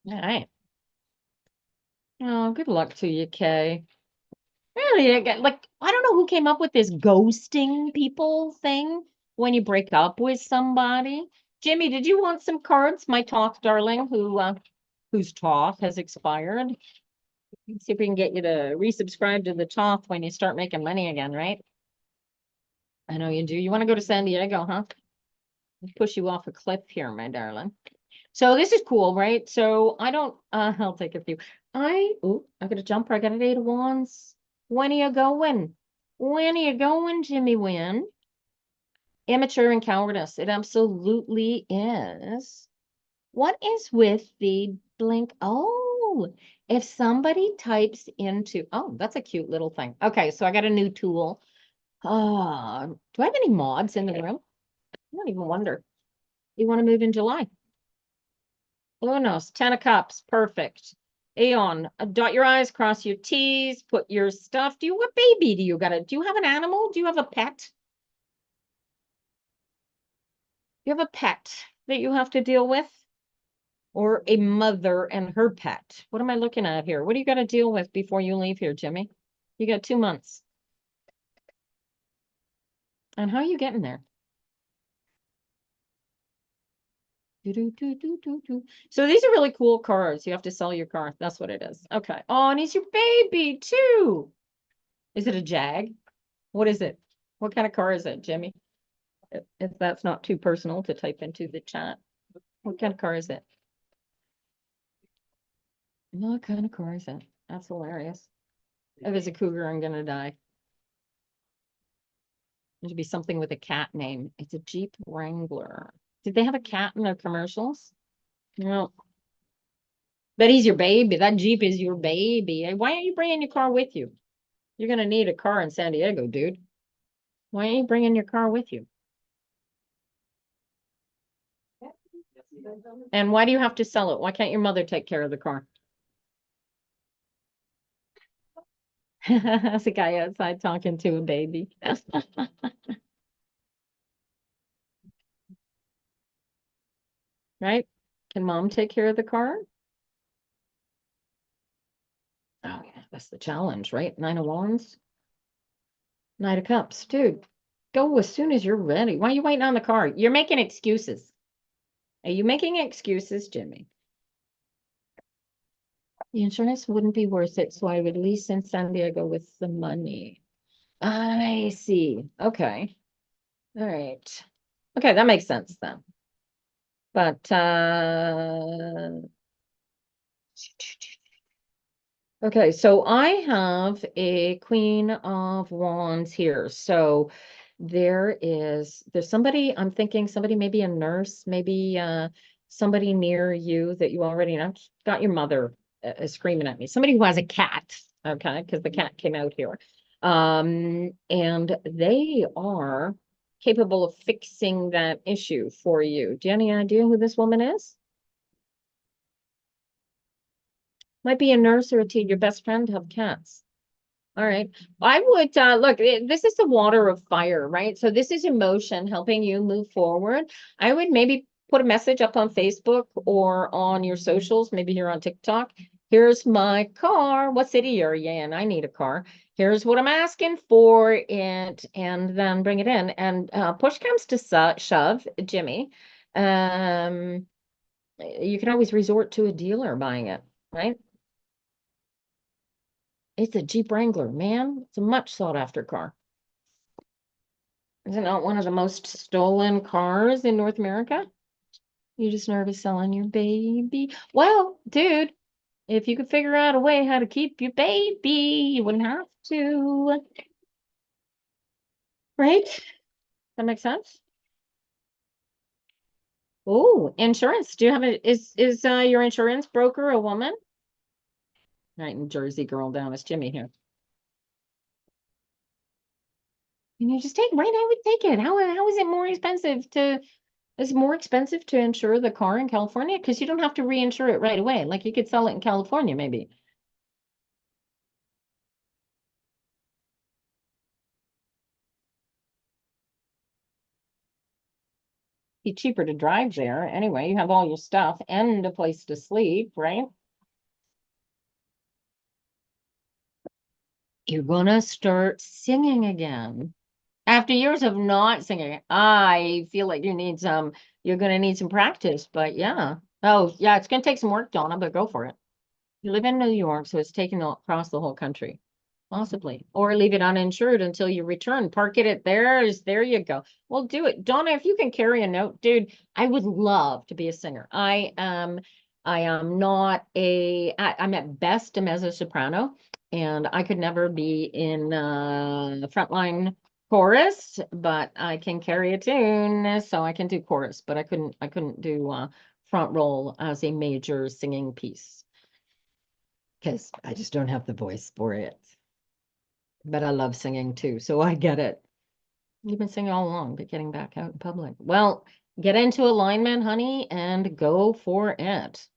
All right. Oh, good luck to you, Kay. Really, again, like, I don't know who came up with this ghosting people thing when you break up with somebody. Jimmy, did you want some cards? My talk, darling, whose talk has expired. Let's see if we can get you to resubscribe to the talk when you start making money again, right? I know you do. You want to go to San Diego, huh? Push you off a cliff here, my darling. So this is cool, right? So I don't, I'll take a few. I got a jumper. I got an 8 of wands. When are you going? When are you going, Jimmy Wynn? Immature and cowardice. It absolutely is. What is with the blink? Oh, if somebody types into, oh, that's a cute little thing. Okay, so I got a new tool. Do I have any mods in the room? I don't even wonder. You want to move in July? Unos, 10 of cups, perfect. Aeon, dot your I's, cross your T's, put your stuff. What baby do you do you have an animal? Do you have a pet? You have a pet that you have to deal with? Or a mother and her pet? What am I looking at here? What do you got to deal with before you leave here, Jimmy? You got 2 months. And how are you getting there? So these are really cool cars. You have to sell your car. That's what it is. Okay. Oh, and he's your baby too. Is it a Jag? What is it? What kind of car is it, Jimmy? If that's not too personal to type into the chat. What kind of car is it? What kind of car is it? That's hilarious. If it's a Cougar, I'm gonna die. It should be something with a cat name. It's a Jeep Wrangler. Did they have a cat in their commercials? No. But he's your baby. That Jeep is your baby. Why aren't you bringing your car with you? You're gonna need a car in San Diego, dude. Why aren't you bringing your car with you? And why do you have to sell it? Why can't your mother take care of the car? That's a guy outside talking to a baby. Right? Can mom take care of the car? Oh yeah, that's the challenge, right? 9 of wands, 9 of cups. Dude, go as soon as you're ready. Why are you waiting on the car? You're making excuses. Are you making excuses, Jimmy? The insurance wouldn't be worth it, so I would lease in San Diego with the money. I see. Okay. All right. Okay, that makes sense then. But okay, so I have a Queen of Wands here. So there's somebody, I'm thinking somebody, maybe a nurse, maybe somebody near you that you already know. Got your mother screaming at me. Somebody who has a cat, okay, because the cat came out here. And they are capable of fixing that issue for you. Do you have any idea who this woman is? Might be a nurse or a teen, your best friend have cats. All right. I would look, this is the water of fire, right? So this is emotion helping you move forward. I would maybe put a message up on Facebook or on your socials, maybe here on TikTok. Here's my car. What city are you in? I need a car. Here's what I'm asking for it, and then bring it in. And push comes to shove, Jimmy. You can always resort to a dealer buying it, right? It's a Jeep Wrangler, man. It's a much sought after car. Is it not one of the most stolen cars in North America? You just nervous selling your baby? Well, dude, if you could figure out a way how to keep your baby, you wouldn't have to. Right? That makes sense? Oh, insurance. Do you have is your insurance broker a woman? Right, in Jersey girl down is Jimmy here. And you just take right, I would take it. How is it more expensive to It's more expensive to insure the car in California because you don't have to reinsure it right away. Like you could sell it in California, maybe. Be cheaper to drive there. Anyway, you have all your stuff and a place to sleep, right? You're gonna start singing again. After years of not singing, I feel like you're gonna need some practice, but yeah. Oh, yeah, it's gonna take some work, Donna, but go for it. You live in New York, so it's taken across the whole country. Possibly. Or leave it uninsured until you return. Park it at theirs. There you go. Well, do it. Donna, if you can carry a note, dude, I would love to be a singer. I am not I'm at best a mezzo soprano, and I could never be in the frontline chorus, but I can carry a tune, so I can do chorus, but I couldn't do front role as a major singing piece because I just don't have the voice for it. But I love singing too, so I get it. You've been singing all along, but getting back out in public. Well, get into alignment, honey, and go for it.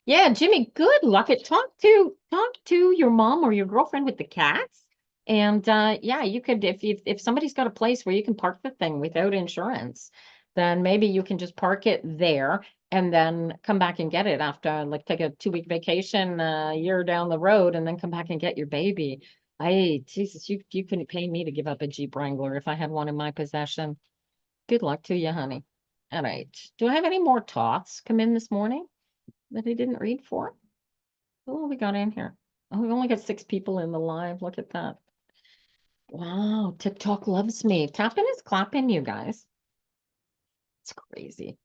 Yeah, Jimmy, good luck. Talk to your mom or your girlfriend with the cats. And yeah, you could if somebody's got a place where you can park the thing without insurance, then maybe you can just park it there and then come back and get it after like take a 2-week vacation a year down the road and then come back and get your baby. Jesus, you couldn't pay me to give up a Jeep Wrangler if I had one in my possession. Good luck to you, honey. All right. Do I have any more thoughts come in this morning that I didn't read for? Oh, we got in here. Oh, we only got 6 people in the live. Look at that. Wow, TikTok loves me. Tapping is clapping, you guys. It's crazy.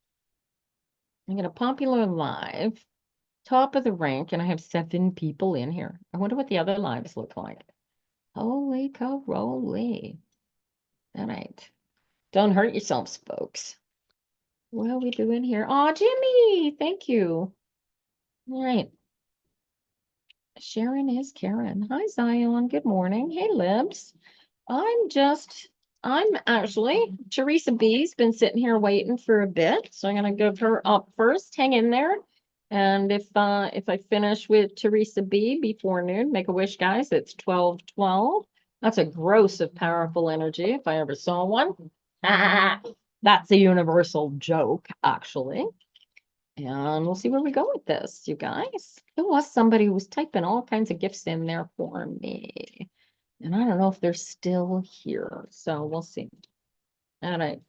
I'm gonna popular live, top of the rank, and I have 7 people in here. I wonder what the other lives look like. Holy caroli. All right. Don't hurt yourselves, folks. What are we doing here? Oh, Jimmy, thank you. All right. Sharon is Karen. Hi, Zion. Good morning. Hey, Libs. I'm actually, Teresa B's been sitting here waiting for a bit, so I'm gonna give her up first. Hang in there. And if I finish with Teresa B before noon, make a wish, guys. It's 12:12. That's a gross of powerful energy if I ever saw one. That's a universal joke, actually. And we'll see where we go with this, you guys. There was somebody who was typing all kinds of gifts in there for me. And I don't know if they're still here, so we'll see. All right.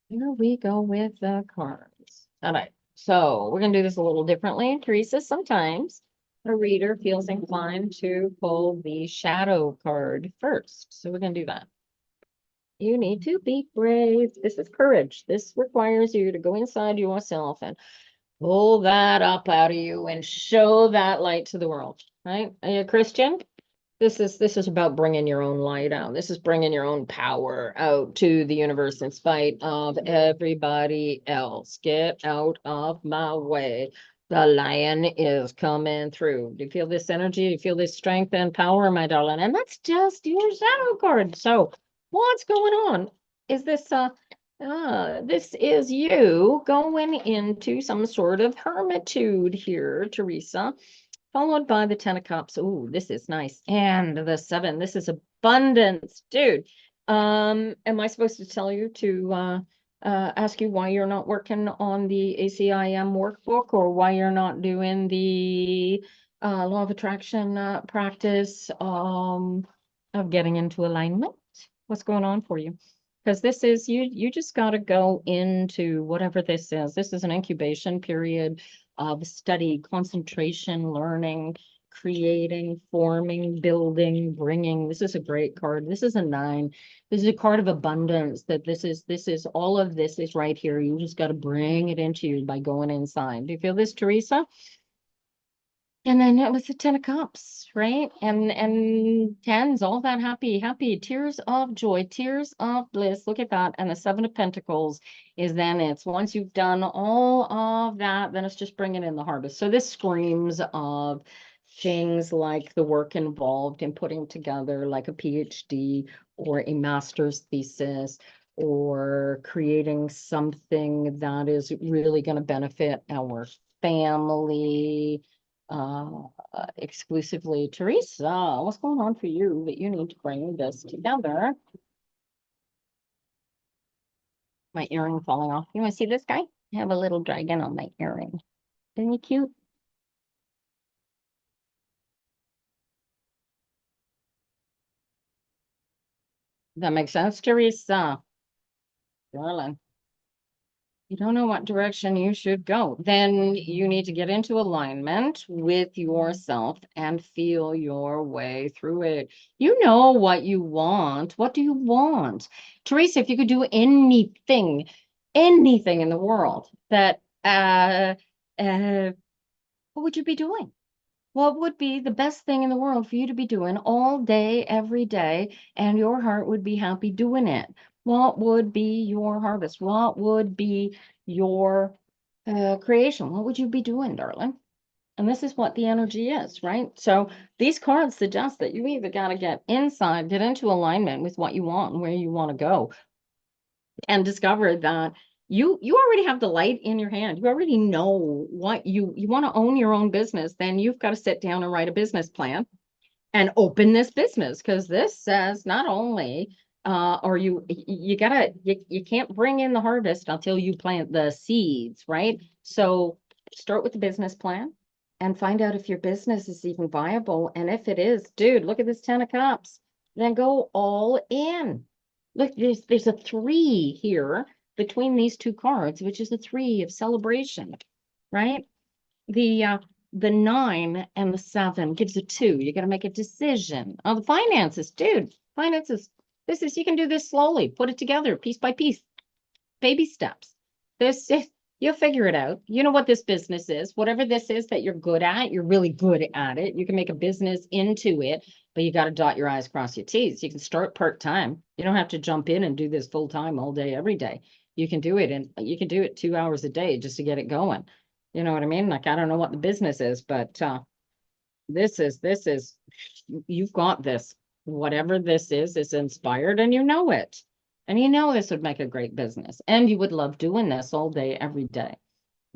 Here we go with the cards. All right. So we're going to do this a little differently. Teresa, sometimes a reader feels inclined to pull the shadow card first. So we're going to do that. You need to be brave. This is courage. This requires you to go inside yourself and pull that up out of you and show that light to the world, right? Are you a Christian? This is about bringing your own light out. This is bringing your own power out to the universe in spite of everybody else. Get out of my way. The lion is coming through. Do you feel this energy? Do you feel this strength and power, my darling? And that's just your shadow card. So what's going on? Is this is you going into some sort of hermitude here, Teresa. followed by the 10 of cups. Ooh, this is nice. And the 7, this is abundance, dude. Am I supposed to tell you to ask you why you're not working on the ACIM workbook, or why you're not doing the law of attraction practice of getting into alignment? What's going on for you? Because this is, you just got to go into whatever this is. This is an incubation period of study, concentration, learning, creating, forming, building, bringing. This is a great card. This is a 9. This is a card of abundance. That this is all of this is right here. You just got to bring it into you by going inside. Do you feel this, Teresa? And then it was the 10 of cups, right? And tens, all that happy, tears of joy, tears of bliss. Look at that. And the 7 of pentacles is then it's once you've done all of that, then it's just bringing in the harvest. So this screams of things like the work involved in putting together like a PhD or a master's thesis, or creating something that is really going to benefit our family, exclusively. Teresa, what's going on for you that you need to bring this together? My earring falling off. You want to see this guy? I have a little dragon on my earring. Isn't he cute? That makes sense, Teresa? Darling. You don't know what direction you should go. Then you need to get into alignment with yourself and feel your way through it. You know what you want. What do you want? Teresa, if you could do anything in the world that what would you be doing? What would be the best thing in the world for you to be doing all day, every day, and your heart would be happy doing it? What would be your harvest? What would be your creation? What would you be doing, darling? And this is what the energy is, right? So these cards suggest that you either got to get inside, get into alignment with what you want and where you want to go, and discover that you already have the light in your hand. You already know what you want to own your own business. Then you've got to sit down and write a business plan and open this business, because this says not only or you gotta you can't bring in the harvest until you plant the seeds, right? So start with the business plan and find out if your business is even viable. And if it is, dude, look at this 10 of cups, then go all in. Look, there's a 3 here between these two cards, which is a 3 of celebration, right? The 9 and the 7 gives a 2. You got to make a decision. Oh, the finances, dude, finances. This is, you can do this slowly, put it together piece by piece, baby steps. This, you'll figure it out. You know what this business is. Whatever this is that you're good at, you're really good at it. You can make a business into it, but you got to dot your I's, cross your T's. You can start part-time. You don't have to jump in and do this full-time all day, every day. You can do it, and you can do it 2 hours a day just to get it going. You know what I mean? Like, I don't know what the business is, but this is, you've got this. Whatever this is inspired, and you know it. And you know this would make a great business. And you would love doing this all day, every day.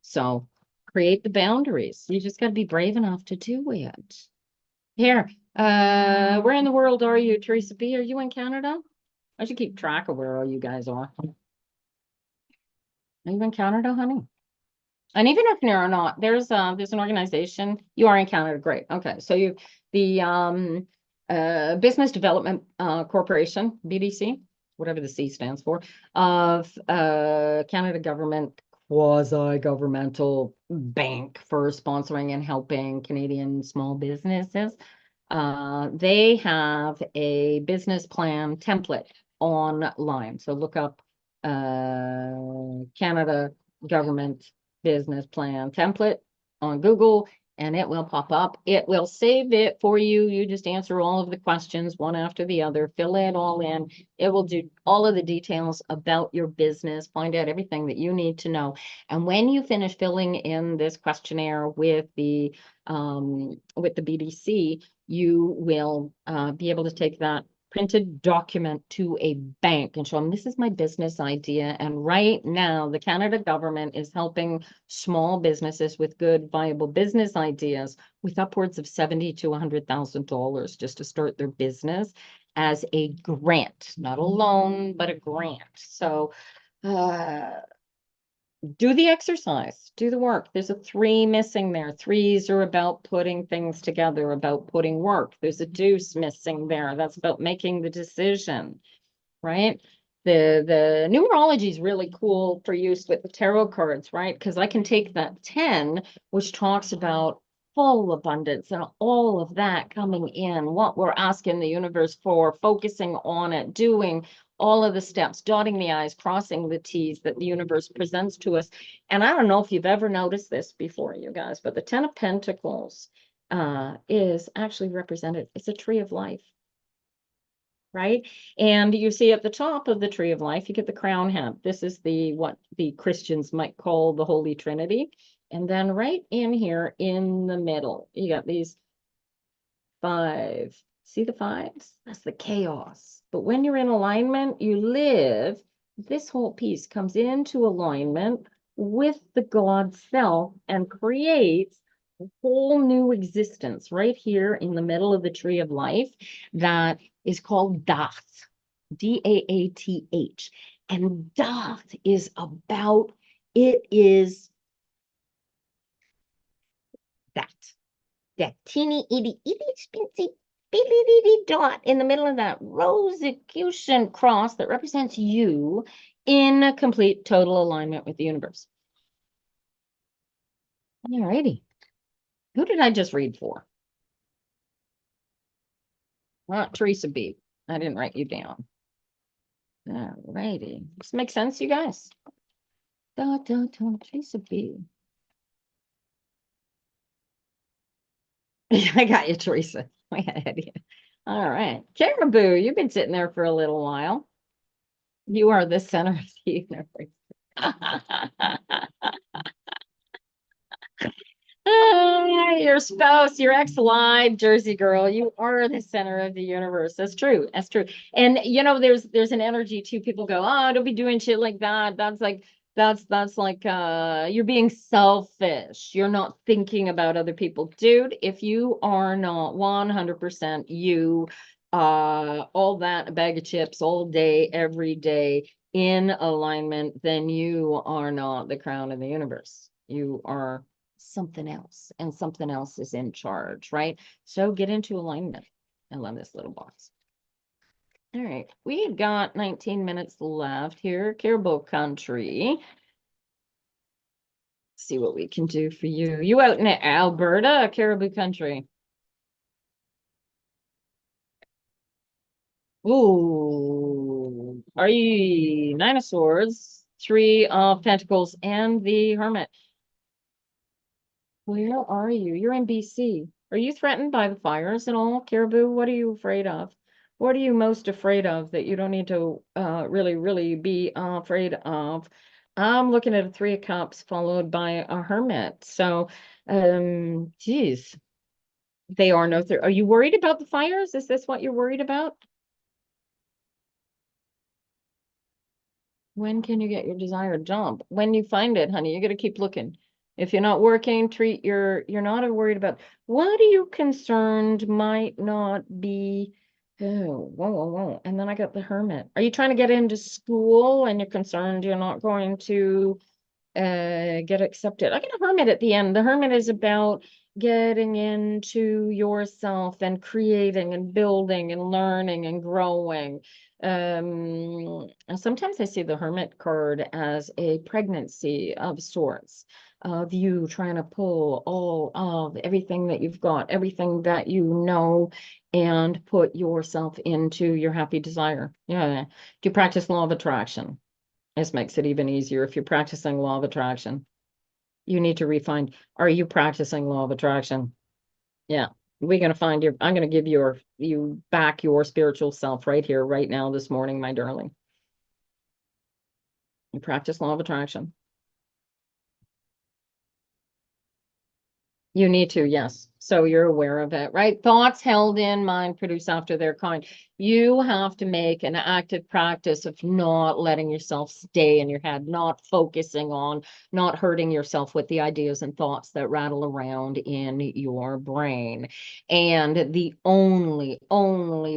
So create the boundaries. You just got to be brave enough to do it. Here, where in the world are you, Teresa B? Are you in Canada? I should keep track of where all you guys are. Are you in Canada, honey? And even if you're not, there's an organization. You are in Canada, great. Okay, so you the Business Development Corporation, BDC, whatever the C stands for, of Canada government, quasi-governmental bank for sponsoring and helping Canadian small businesses. They have a business plan template online. So look up Canada government business plan template on Google, and it will pop up. It will save it for you. You just answer all of the questions one after the other, fill it all in. It will do all of the details about your business, find out everything that you need to know. And when you finish filling in this questionnaire with the BDC, you will be able to take that printed document to a bank and show them this is my business idea. And right now, the Canada government is helping small businesses with good, viable business ideas with upwards of $70,000 to $100,000 just to start their business as a grant, not a loan, but a grant. So, do the exercise, do the work. There's a 3 missing there. 3s are about putting things together, about putting work. There's a deuce missing there. That's about making the decision, right? The numerology is really cool for use with the tarot cards, right? Because I can take that 10, which talks about full abundance and all of that coming in, what we're asking the universe for, focusing on it, doing all of the steps, dotting the I's, crossing the T's that the universe presents to us. And I don't know if you've ever noticed this before, you guys, but the 10 of Pentacles is actually represented. It's a tree of life, right? And you see at the top of the tree of life, you get the crown head. This is what the Christians might call the Holy Trinity. And then right in here in the middle, you got these 5. See the 5s? That's the chaos. But when you're in alignment, you live, this whole piece comes into alignment with the God self and creates a whole new existence right here in the middle of the tree of life that is called Daath, Daath. And Daath is about, it is that teeny itty spincy bitty dot in the middle of that Rosicrucian cross that represents you in a complete total alignment with the universe. All righty. Who did I just read for? Teresa B. I didn't write you down. All righty. This makes sense, you guys. Teresa B. I got you, Teresa. Way ahead of you. All right. Caribou, you've been sitting there for a little while. You are the center of the universe. Your spouse, your ex lied, Jersey girl. You are the center of the universe. That's true. That's true. And you know, there's an energy too. People go, oh, don't be doing shit like that. That's like you're being selfish. You're not thinking about other people. Dude, if you are not 100% you, all that, a bag of chips all day, every day in alignment, then you are not the crown of the universe. You are something else, and something else is in charge, right? So get into alignment. I love this little box. All right, we've got 19 minutes left here. Caribou country. See what we can do for you. You out in Alberta, Caribou country? Ooh, are you 9 of Swords, 3 of Pentacles, and the Hermit? Where are you? You're in BC. Are you threatened by the fires at all, Caribou? What are you afraid of? What are you most afraid of that you don't need to really be afraid of? I'm looking at a 3 of Cups followed by a Hermit. So, geez, they are no. Are you worried about the fires? Is this what you're worried about? When can you get your desired job? When you find it, honey, you got to keep looking. If you're not working, you're not worried about. What are you concerned might not be? Oh, whoa. And then I got the Hermit. Are you trying to get into school and you're concerned you're not going to get accepted? I got a Hermit at the end. The Hermit is about getting into yourself and creating and building and learning and growing. And sometimes I see the Hermit card as a pregnancy of sorts, of you trying to pull all of everything that you've got, everything that you know, and put yourself into your happy desire. Yeah. Do you practice law of attraction? This makes it even easier. If you're practicing law of attraction, you need to refine. Are you practicing law of attraction? Yeah. We're going to find your, I'm going to give you back your spiritual self right here, right now, this morning, my darling. You practice law of attraction. You need to, yes. So you're aware of it, right? Thoughts held in mind produce after their kind. You have to make an active practice of not letting yourself stay in your head, not focusing on, not hurting yourself with the ideas and thoughts that rattle around in your brain. And the only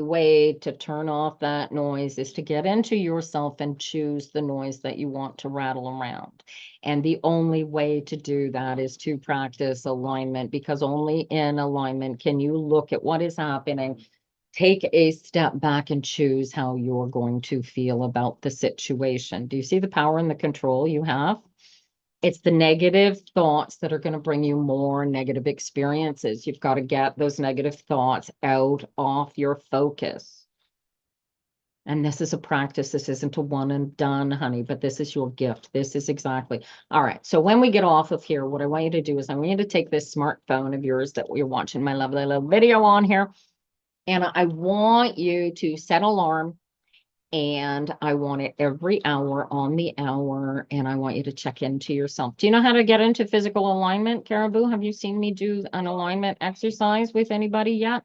way to turn off that noise is to get into yourself and choose the noise that you want to rattle around. And the only way to do that is to practice alignment, because only in alignment can you look at what is happening, take a step back and choose how you're going to feel about the situation. Do you see the power and the control you have? It's the negative thoughts that are going to bring you more negative experiences. You've got to get those negative thoughts out off your focus. And this is a practice. This isn't a one and done, honey, but this is your gift. This is exactly. All right. So when we get off of here, what I want you to do is I want you to take this smartphone of yours that you're watching my lovely little video on here. And I want you to set an alarm, and I want it every hour on the hour. And I want you to check into yourself. Do you know how to get into physical alignment, Caribou? Have you seen me do an alignment exercise with anybody yet?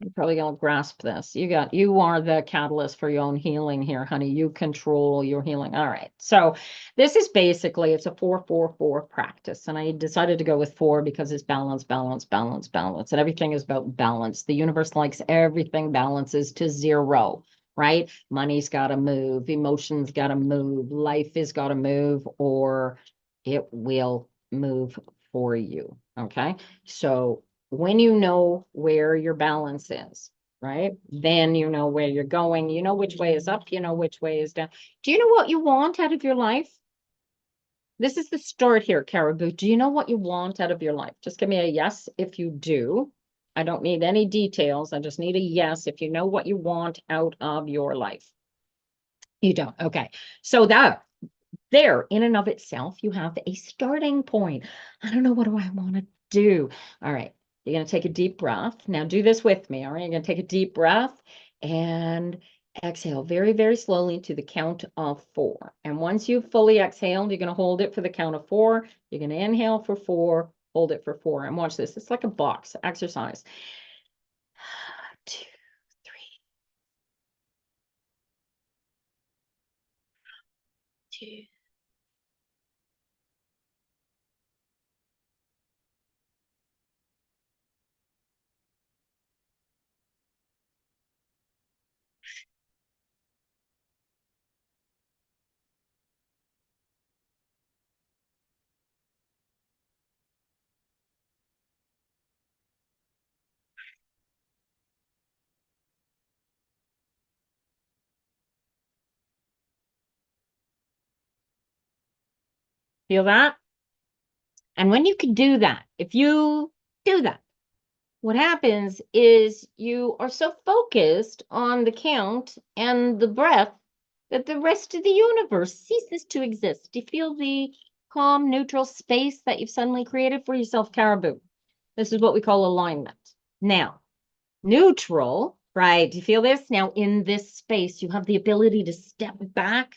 You're probably gonna grasp this. You are the catalyst for your own healing here, honey. You control your healing. All right. So this is basically, it's a 4-4-4 practice. And I decided to go with 4 because it's balance, balance, balance, balance. And everything is about balance. The universe likes everything balances to 0, right? Money's gotta move, emotions gotta move, life is gotta move, or it will move for you. Okay. So when you know where your balance is, right? Then you know where you're going. You know which way is up. You know which way is down. Do you know what you want out of your life? This is the start here, Caribou. Do you know what you want out of your life? Just give me a yes if you do. I don't need any details. I just need a yes if you know what you want out of your life. You don't. Okay. So that there in and of itself, you have a starting point. I don't know, what do I want to do? All right. You're going to take a deep breath. Now do this with me. All right. You're going to take a deep breath and exhale very, very slowly to the count of 4. And once you've fully exhaled, you're going to hold it for the count of 4. You're going to inhale for 4, hold it for 4. And watch this. It's like a box exercise. 2, 3, 2. Feel that? And when you can do that, if you do that, what happens is you are so focused on the count and the breath that the rest of the universe ceases to exist. Do you feel the calm, neutral space that you've suddenly created for yourself, Caribou? This is what we call alignment. Now, neutral, right? Do you feel this? Now, in this space, you have the ability to step back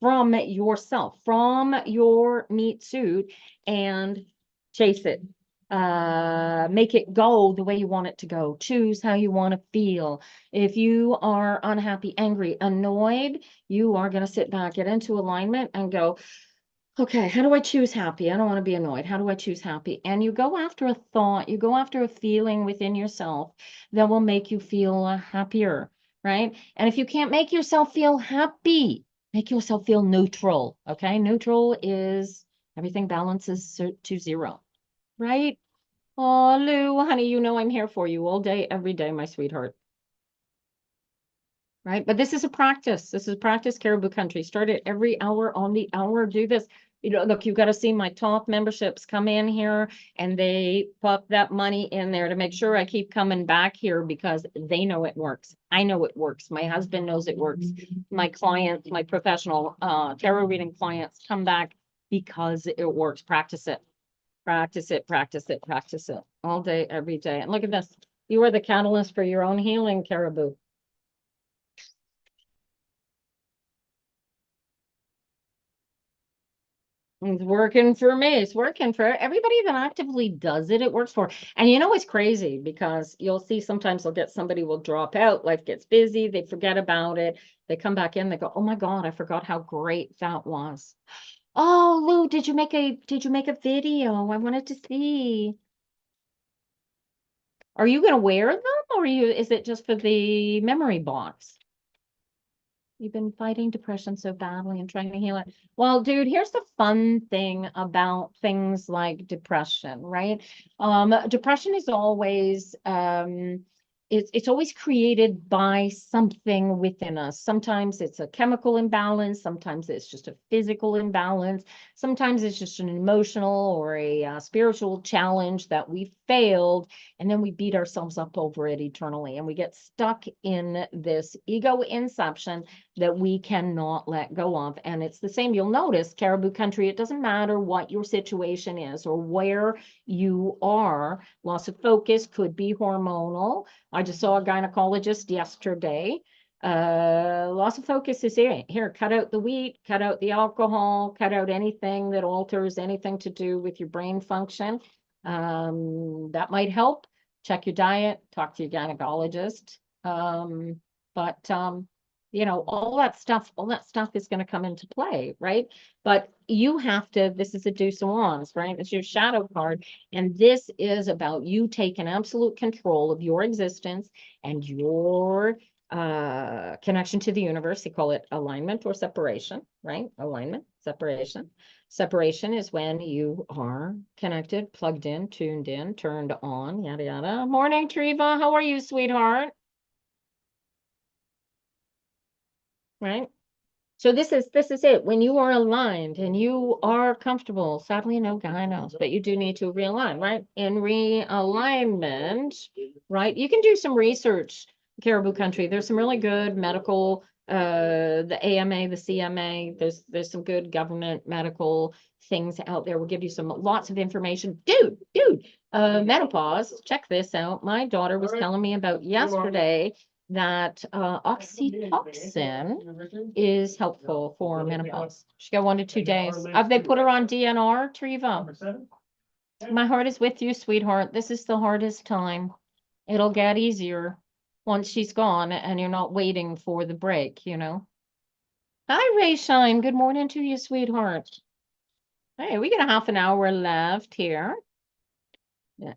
from yourself, from your meat suit, and chase it. Make it go the way you want it to go. Choose how you want to feel. If you are unhappy, angry, annoyed, you are going to sit back, get into alignment, and go, okay, how do I choose happy? I don't want to be annoyed. How do I choose happy? And you go after a thought, you go after a feeling within yourself that will make you feel happier, right? And if you can't make yourself feel happy, make yourself feel neutral, okay? Neutral is everything balances to 0, right? Oh, Lou, honey, you know I'm here for you all day, every day, my sweetheart. Right? But this is a practice. This is practice, Caribou Country. Start it every hour on the hour. Do this. You know, look, you've got to see my top memberships come in here and they pop that money in there to make sure I keep coming back here because they know it works. I know it works. My husband knows it works. My clients, my professional tarot reading clients come back because it works. Practice it. Practice it, practice it, practice it all day, every day. And look at this. You are the catalyst for your own healing, Caribou. It's working for me. It's working for everybody that actively does it. It works for. And you know, it's crazy because you'll see sometimes they'll get somebody will drop out, life gets busy, they forget about it. They come back in, they go, oh my God, I forgot how great that was. Oh, Lou, did you make a video? I wanted to see. Are you gonna wear them or is it just for the memory box? You've been fighting depression so badly and trying to heal it. Well, dude, here's the fun thing about things like depression, right? Depression is always it's always created by something within us. Sometimes it's a chemical imbalance, sometimes it's just a physical imbalance, sometimes it's just an emotional or a spiritual challenge that we failed, and then we beat ourselves up over it eternally, and we get stuck in this ego inception that we cannot let go of. And it's the same. You'll notice, Caribou Country, it doesn't matter what your situation is or where you are. Loss of focus could be hormonal. I just saw a gynecologist yesterday. Loss of focus is here. Here, cut out the wheat, cut out the alcohol, cut out anything that alters anything to do with your brain function. That might help. Check your diet, talk to your gynecologist. But you know, all that stuff is going to come into play, right? But you have to, this is a Deuce of Wands, right? It's your shadow card. And this is about you taking absolute control of your existence and your connection to the universe. They call it alignment or separation, right? Alignment, separation. Separation is when you are connected, plugged in, tuned in, turned on, yada, yada. Morning, Treva. How are you, sweetheart? Right? So this is it. When you are aligned and you are comfortable, sadly no gynos, but you do need to realign, right? In realignment, right? You can do some research, Caribou Country. There's some really good medical, the AMA, the CMA, there's some good government medical things out there. We'll give you some lots of information. Dude, menopause, check this out. My daughter was telling me about yesterday that oxytocin is helpful for menopause. She got 1 to 2 days. Have they put her on DNR, Treva? My heart is with you, sweetheart. This is the hardest time. It'll get easier once she's gone and you're not waiting for the break, you know. Hi, Ray Shine. Good morning to you, sweetheart. Hey, we got a half an hour left here.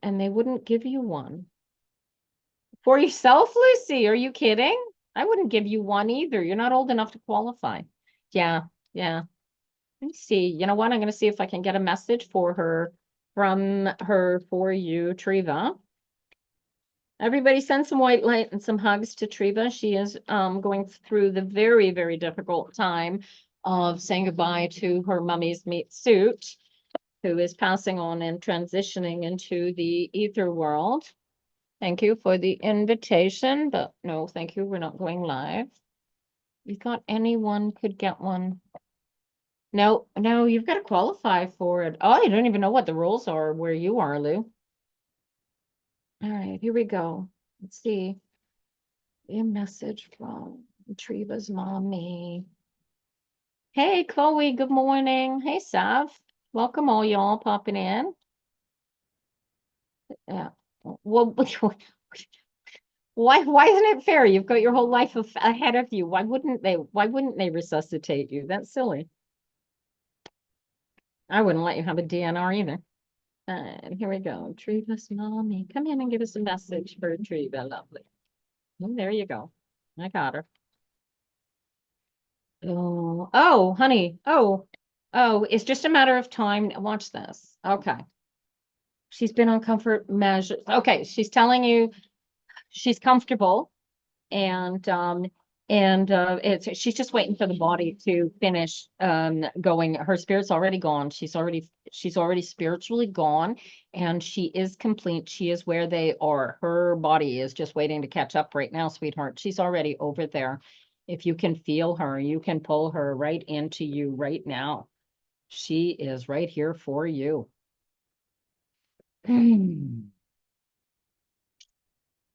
And they wouldn't give you one. For yourself, Lucy? Are you kidding? I wouldn't give you one either. You're not old enough to qualify. Yeah. Let me see. You know what? I'm going to see if I can get a message for her from her for you, Treva. Everybody send some white light and some hugs to Treva. She is going through the very, very difficult time of saying goodbye to her mummy's meat suit, who is passing on and transitioning into the ether world. Thank you for the invitation, but no, thank you. We're not going live. You thought anyone could get one? No, you've got to qualify for it. Oh, I don't even know what the rules are where you are, Lou. All right, here we go. Let's see. A message from Treva's mommy. Hey, Chloe, good morning. Hey, Sav. Welcome all y'all popping in. Yeah. Well, why isn't it fair? You've got your whole life ahead of you. Why wouldn't they resuscitate you? That's silly. I wouldn't let you have a DNR either. And here we go. Treva's mommy. Come in and give us a message for Treva. Lovely. Oh, there you go. I got her. Oh, honey. Oh, it's just a matter of time. Watch this. Okay. She's been on comfort measures. Okay, she's telling you she's comfortable and she's just waiting for the body to finish going. Her spirit's already gone. She's already spiritually gone, and she is complete. She is where they are. Her body is just waiting to catch up right now, sweetheart. She's already over there. If you can feel her, you can pull her right into you right now. She is right here for you.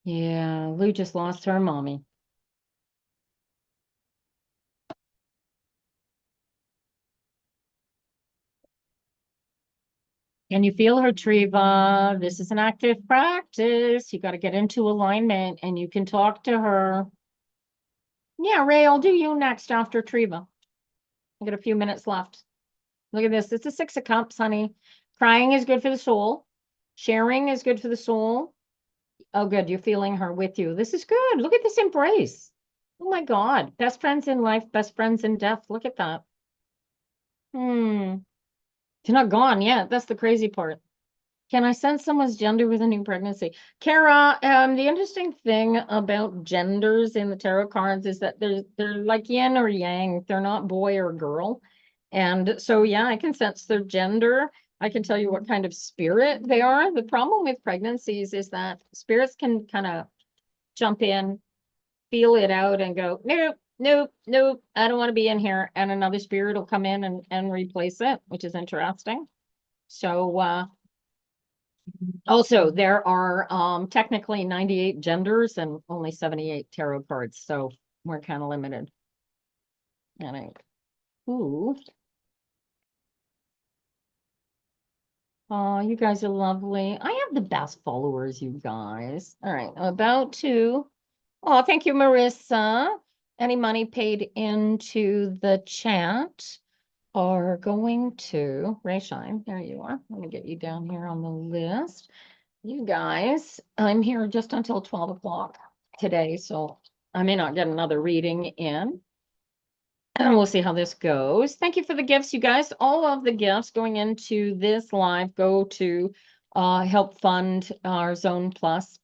Yeah, Lou just lost her mommy. Can you feel her, Triva? This is an active practice. You got to get into alignment and you can talk to her. Yeah, Ray, I'll do you next after Triva. I got a few minutes left. Look at this. It's a 6 of Cups, honey. Crying is good for the soul. Sharing is good for the soul. Oh, good. You're feeling her with you. This is good. Look at this embrace. Oh my God. Best friends in life, best friends in death. Look at that. They're not gone yet. That's the crazy part. Can I sense someone's gender with a new pregnancy? Kara, the interesting thing about genders in the tarot cards is that they're like yin or yang. They're not boy or girl. And so, yeah, I can sense their gender. I can tell you what kind of spirit they are. The problem with pregnancies is that spirits can kind of jump in, feel it out and go, nope, nope, nope, I don't want to be in here. And another spirit will come in and replace it, which is interesting. So, also, there are technically 98 genders and only 78 tarot cards, so we're kind of limited. And ooh. Oh, you guys are lovely. I have the best followers, you guys. All right, I'm about to. Oh, thank you, Marissa. Any money paid into the chat are going to Ray Shine. There you are. Let me get you down here on the list. You guys, I'm here just until 12 o'clock today, so I may not get another reading in. And we'll see how this goes. Thank you for the gifts, you guys. All of the gifts going into this live go to help fund our Zone Plus.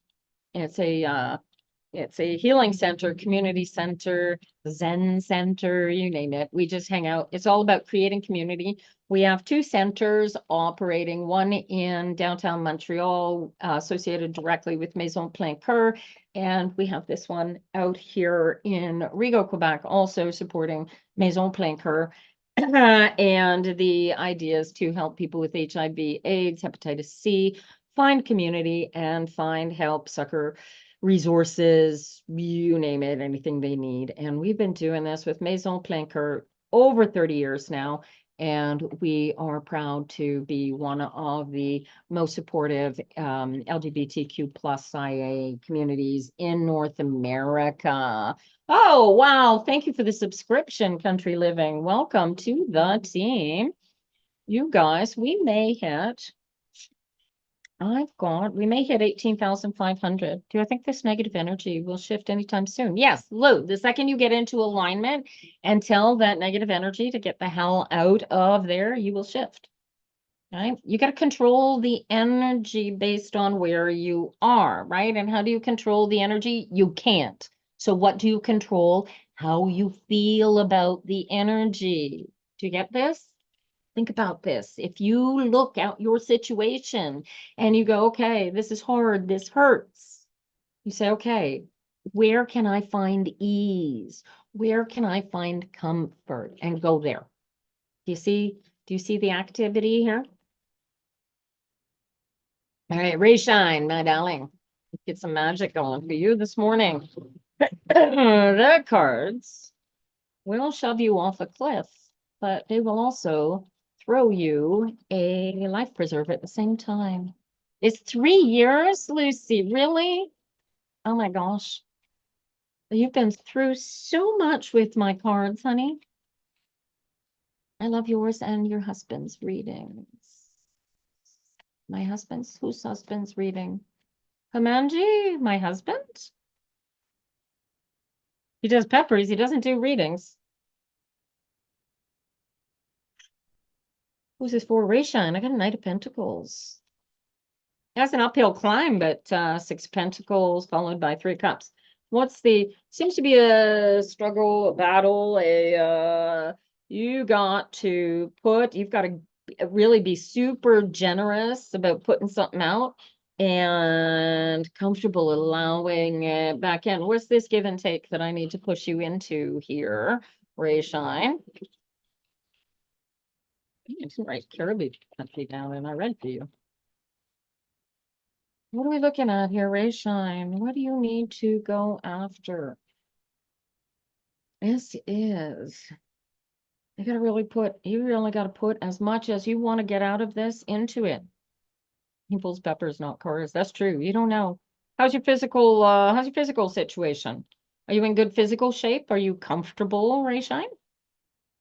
It's a healing center, community center, Zen center, you name it. We just hang out. It's all about creating community. We have 2 centers operating, one in downtown Montreal, associated directly with Maison Plein Coeur, and we have this one out here in Rigaud, Quebec, also supporting Maison Plein Coeur. And the idea is to help people with HIV, AIDS, hepatitis C, find community and find help, succor, resources, you name it, anything they need. And we've been doing this with Maison Plein Coeur over 30 years now. And we are proud to be one of the most supportive LGBTQ plus IA communities in North America. Oh, wow. Thank you for the subscription, Country Living. Welcome to the team. You guys, we may hit we may hit 18,500. Do I think this negative energy will shift anytime soon? Yes, Lou, the second you get into alignment and tell that negative energy to get the hell out of there, you will shift. Right? You got to control the energy based on where you are, right? And how do you control the energy? You can't. So what do you control? How you feel about the energy. Do you get this? Think about this. If you look at your situation and you go, okay, this is hard, this hurts. You say, okay, where can I find ease? Where can I find comfort? And go there. Do you see the activity here? All right, Ray Shine, my darling. Let's get some magic going for you this morning. The cards will shove you off a cliff, but they will also throw you a life preserver at the same time. It's 3 years, Lucy, really? Oh my gosh. You've been through so much with my cards, honey. I love yours and your husband's readings. My husband's? Whose husband's reading? Hamanji, my husband? He does peppers, he doesn't do readings. Who's this for? Rayshine, I got a Knight of Pentacles. That's an uphill climb, but 6 Pentacles followed by 3 Cups. Seems to be a struggle, a battle, you've got to really be super generous about putting something out and comfortable allowing it back in. What's this give and take that I need to push you into here, Rayshine? I didn't write Caribou country down and I read to you. What are we looking at here, Rayshine? What do you need to go after? This is, you really got to put as much as you want to get out of this into it. He pulls peppers, not cars. That's true. You don't know. How's your physical situation? Are you in good physical shape? Are you comfortable, Rayshine?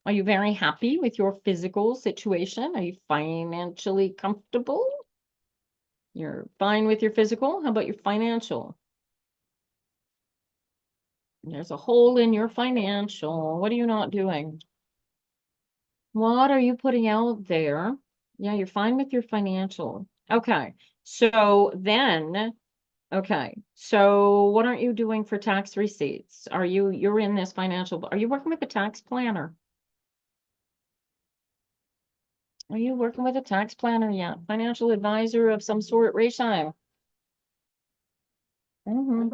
Are you very happy with your physical situation? Are you financially comfortable? You're fine with your physical? How about your financial? There's a hole in your financial. What are you not doing? What are you putting out there? Yeah, you're fine with your financial. Okay. So then, okay. So what aren't you doing for tax receipts? You're in this financial, are you working with a tax planner? Are you working with a tax planner yet? Financial advisor of some sort, Rayshine? Mhm.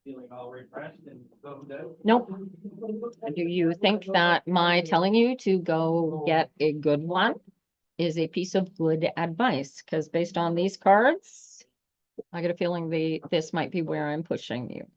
Feeling all refreshed and bummed out. Nope. Do you think that my telling you to go get a good one is a piece of good advice? Because based on these cards, I get a feeling this might be where I'm pushing you.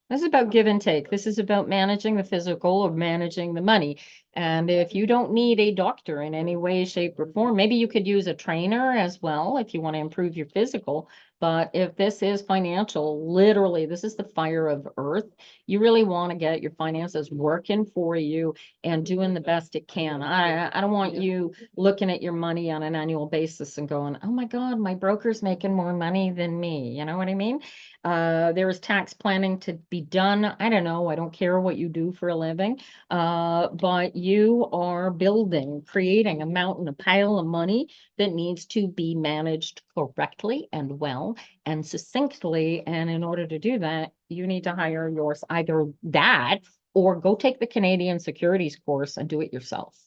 This is about give and take. This is about managing the physical or managing the money. And if you don't need a doctor in any way, shape, or form, maybe you could use a trainer as well if you want to improve your physical. But if this is financial, literally, this is the fire of earth. You really want to get your finances working for you and doing the best it can. I don't want you looking at your money on an annual basis and going, oh my God, my broker's making more money than me. You know what I mean? There is tax planning to be done. I don't know. I don't care what you do for a living. But you are creating a mountain, a pile of money that needs to be managed correctly and well and succinctly. And in order to do that, you need to hire either that or go take the Canadian securities course and do it yourself.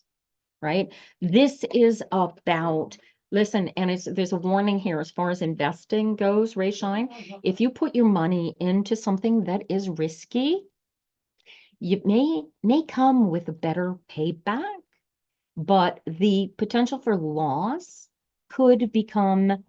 Right? This is about, listen, and there's a warning here as far as investing goes, Rayshine. If you put your money into something that is risky, you may come with a better payback, but the potential for loss could become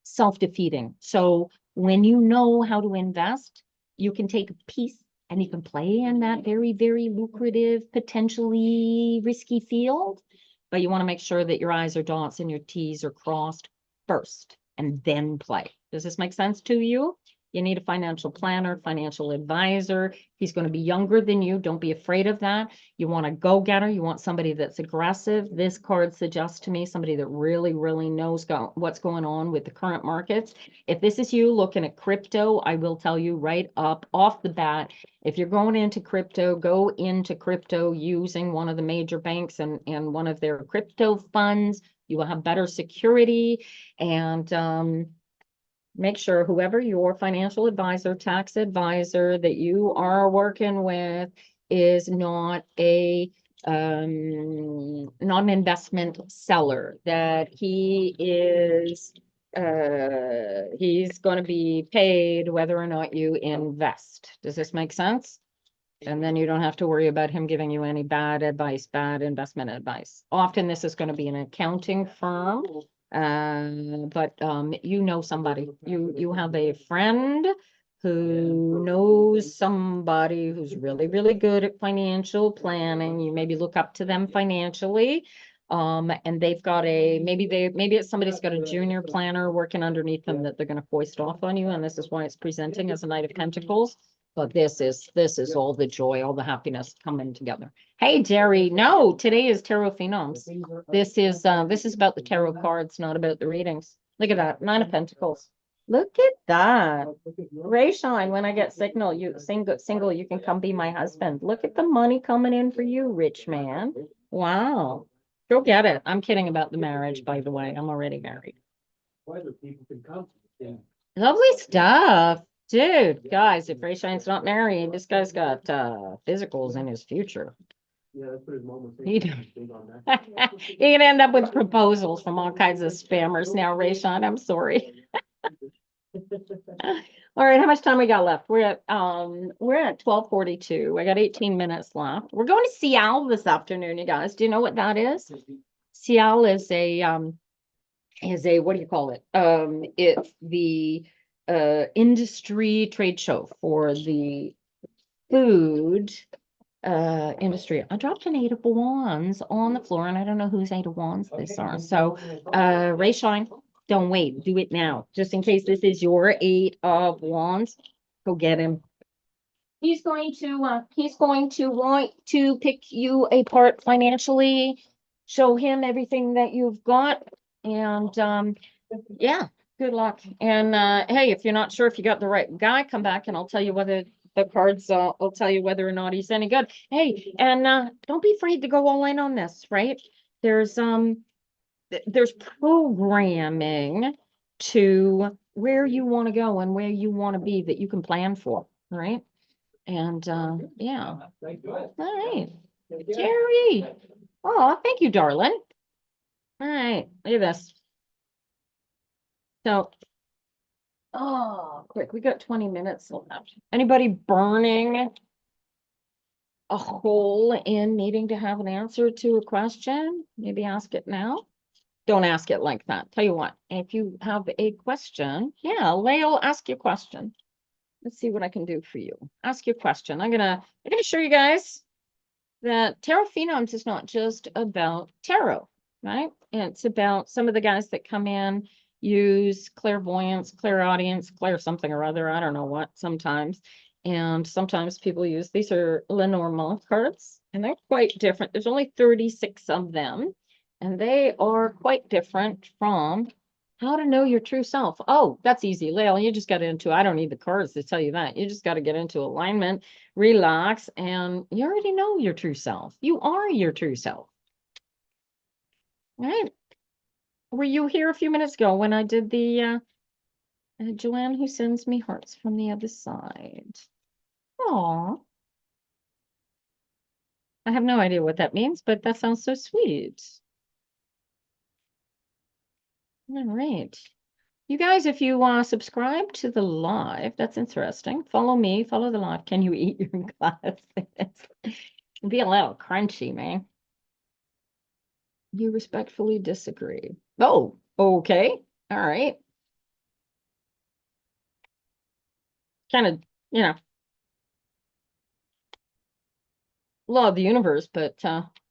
self-defeating. So when you know how to invest, you can take a piece and you can play in that very, very lucrative, potentially risky field. But you want to make sure that your I's are dots and your T's are crossed first and then play. Does this make sense to you? You need a financial planner, financial advisor. He's going to be younger than you. Don't be afraid of that. You want a go-getter. You want somebody that's aggressive. This card suggests to me somebody that really, really knows what's going on with the current markets. If this is you looking at crypto, I will tell you right up off the bat, if you're going into crypto, go into crypto using one of the major banks and one of their crypto funds. You will have better security and make sure whoever your financial advisor, tax advisor that you are working with is not not an investment seller, that he's going to be paid whether or not you invest. Does this make sense? And then you don't have to worry about him giving you any bad advice, bad investment advice. Often this is going to be an accounting firm. But you know somebody, you have a friend who knows somebody who's really, really good at financial planning. You maybe look up to them financially. And they've got maybe it's somebody's got a junior planner working underneath them that they're going to foist off on you. And this is why it's presenting as a Knight of Pentacles. But this is all the joy, all the happiness coming together. Hey, Jerry. No, today is Tarot Phenoms. This is about the tarot cards, not about the readings. Look at that, 9 of Pentacles. Look at that. Rayshine, when I get signal, you single, you can come be my husband. Look at the money coming in for you, rich man. Wow. Go get it. I'm kidding about the marriage, by the way. I'm already married. Whether people can come. Yeah. Lovely stuff. Dude, guys, if Rayshine's not married, this guy's got physicals in his future. Yeah, that's what his mom was He saying. You're gonna end up with proposals from all kinds of spammers now, Rayshine. I'm sorry. All right, how much time we got left? We're at 12:42. I got 18 minutes left. We're going to Seattle this afternoon, you guys. Do you know what that is? Seattle is a what do you call it? It's the industry trade show for the food industry. I dropped an 8 of wands on the floor, and I don't know whose 8 of wands this are. So, Ray Shine, don't wait, do it now, just in case this is your 8 of wands. Go get him. He's going to want to pick you apart financially, show him everything that you've got, and yeah, good luck. And hey, if you're not sure if you got the right guy, come back and I'll tell you whether the cards, I'll tell you whether or not he's any good. Hey, and don't be afraid to go all in on this, right? There's programming to where you want to go and where you want to be that you can plan for, right? And yeah. Thank you. All right. Jerry. Oh, thank you, darling. All right, look at this. So, oh, quick, we got 20 minutes left. Anybody burning a hole in needing to have an answer to a question? Maybe ask it now. Don't ask it like that. Tell you what, if you have a question, yeah, Leo, ask your question. Let's see what I can do for you. Ask your question. I'm gonna show you guys that Tarot Phenoms is not just about tarot, right? It's about some of the guys that come in, use clairvoyance, clairaudience, clair something or other, I don't know what, sometimes. And sometimes people use, these are Lenormand cards, and they're quite different. There's only 36 of them, and they are quite different from how to know your true self. Oh, that's easy, Lael. You just got into, I don't need the cards to tell you that. You just got to get into alignment, relax, and you already know your true self. You are your true self. Right? Were you here a few minutes ago when I did the Joanne who sends me hearts from the other side? Aw. I have no idea what that means, but that sounds so sweet. All right. You guys, if you subscribe to the live, that's interesting. Follow me, follow the live. Can you eat your glasses? Be a little crunchy, man. You respectfully disagree. Oh, okay. All right. Kind of, law of the universe, but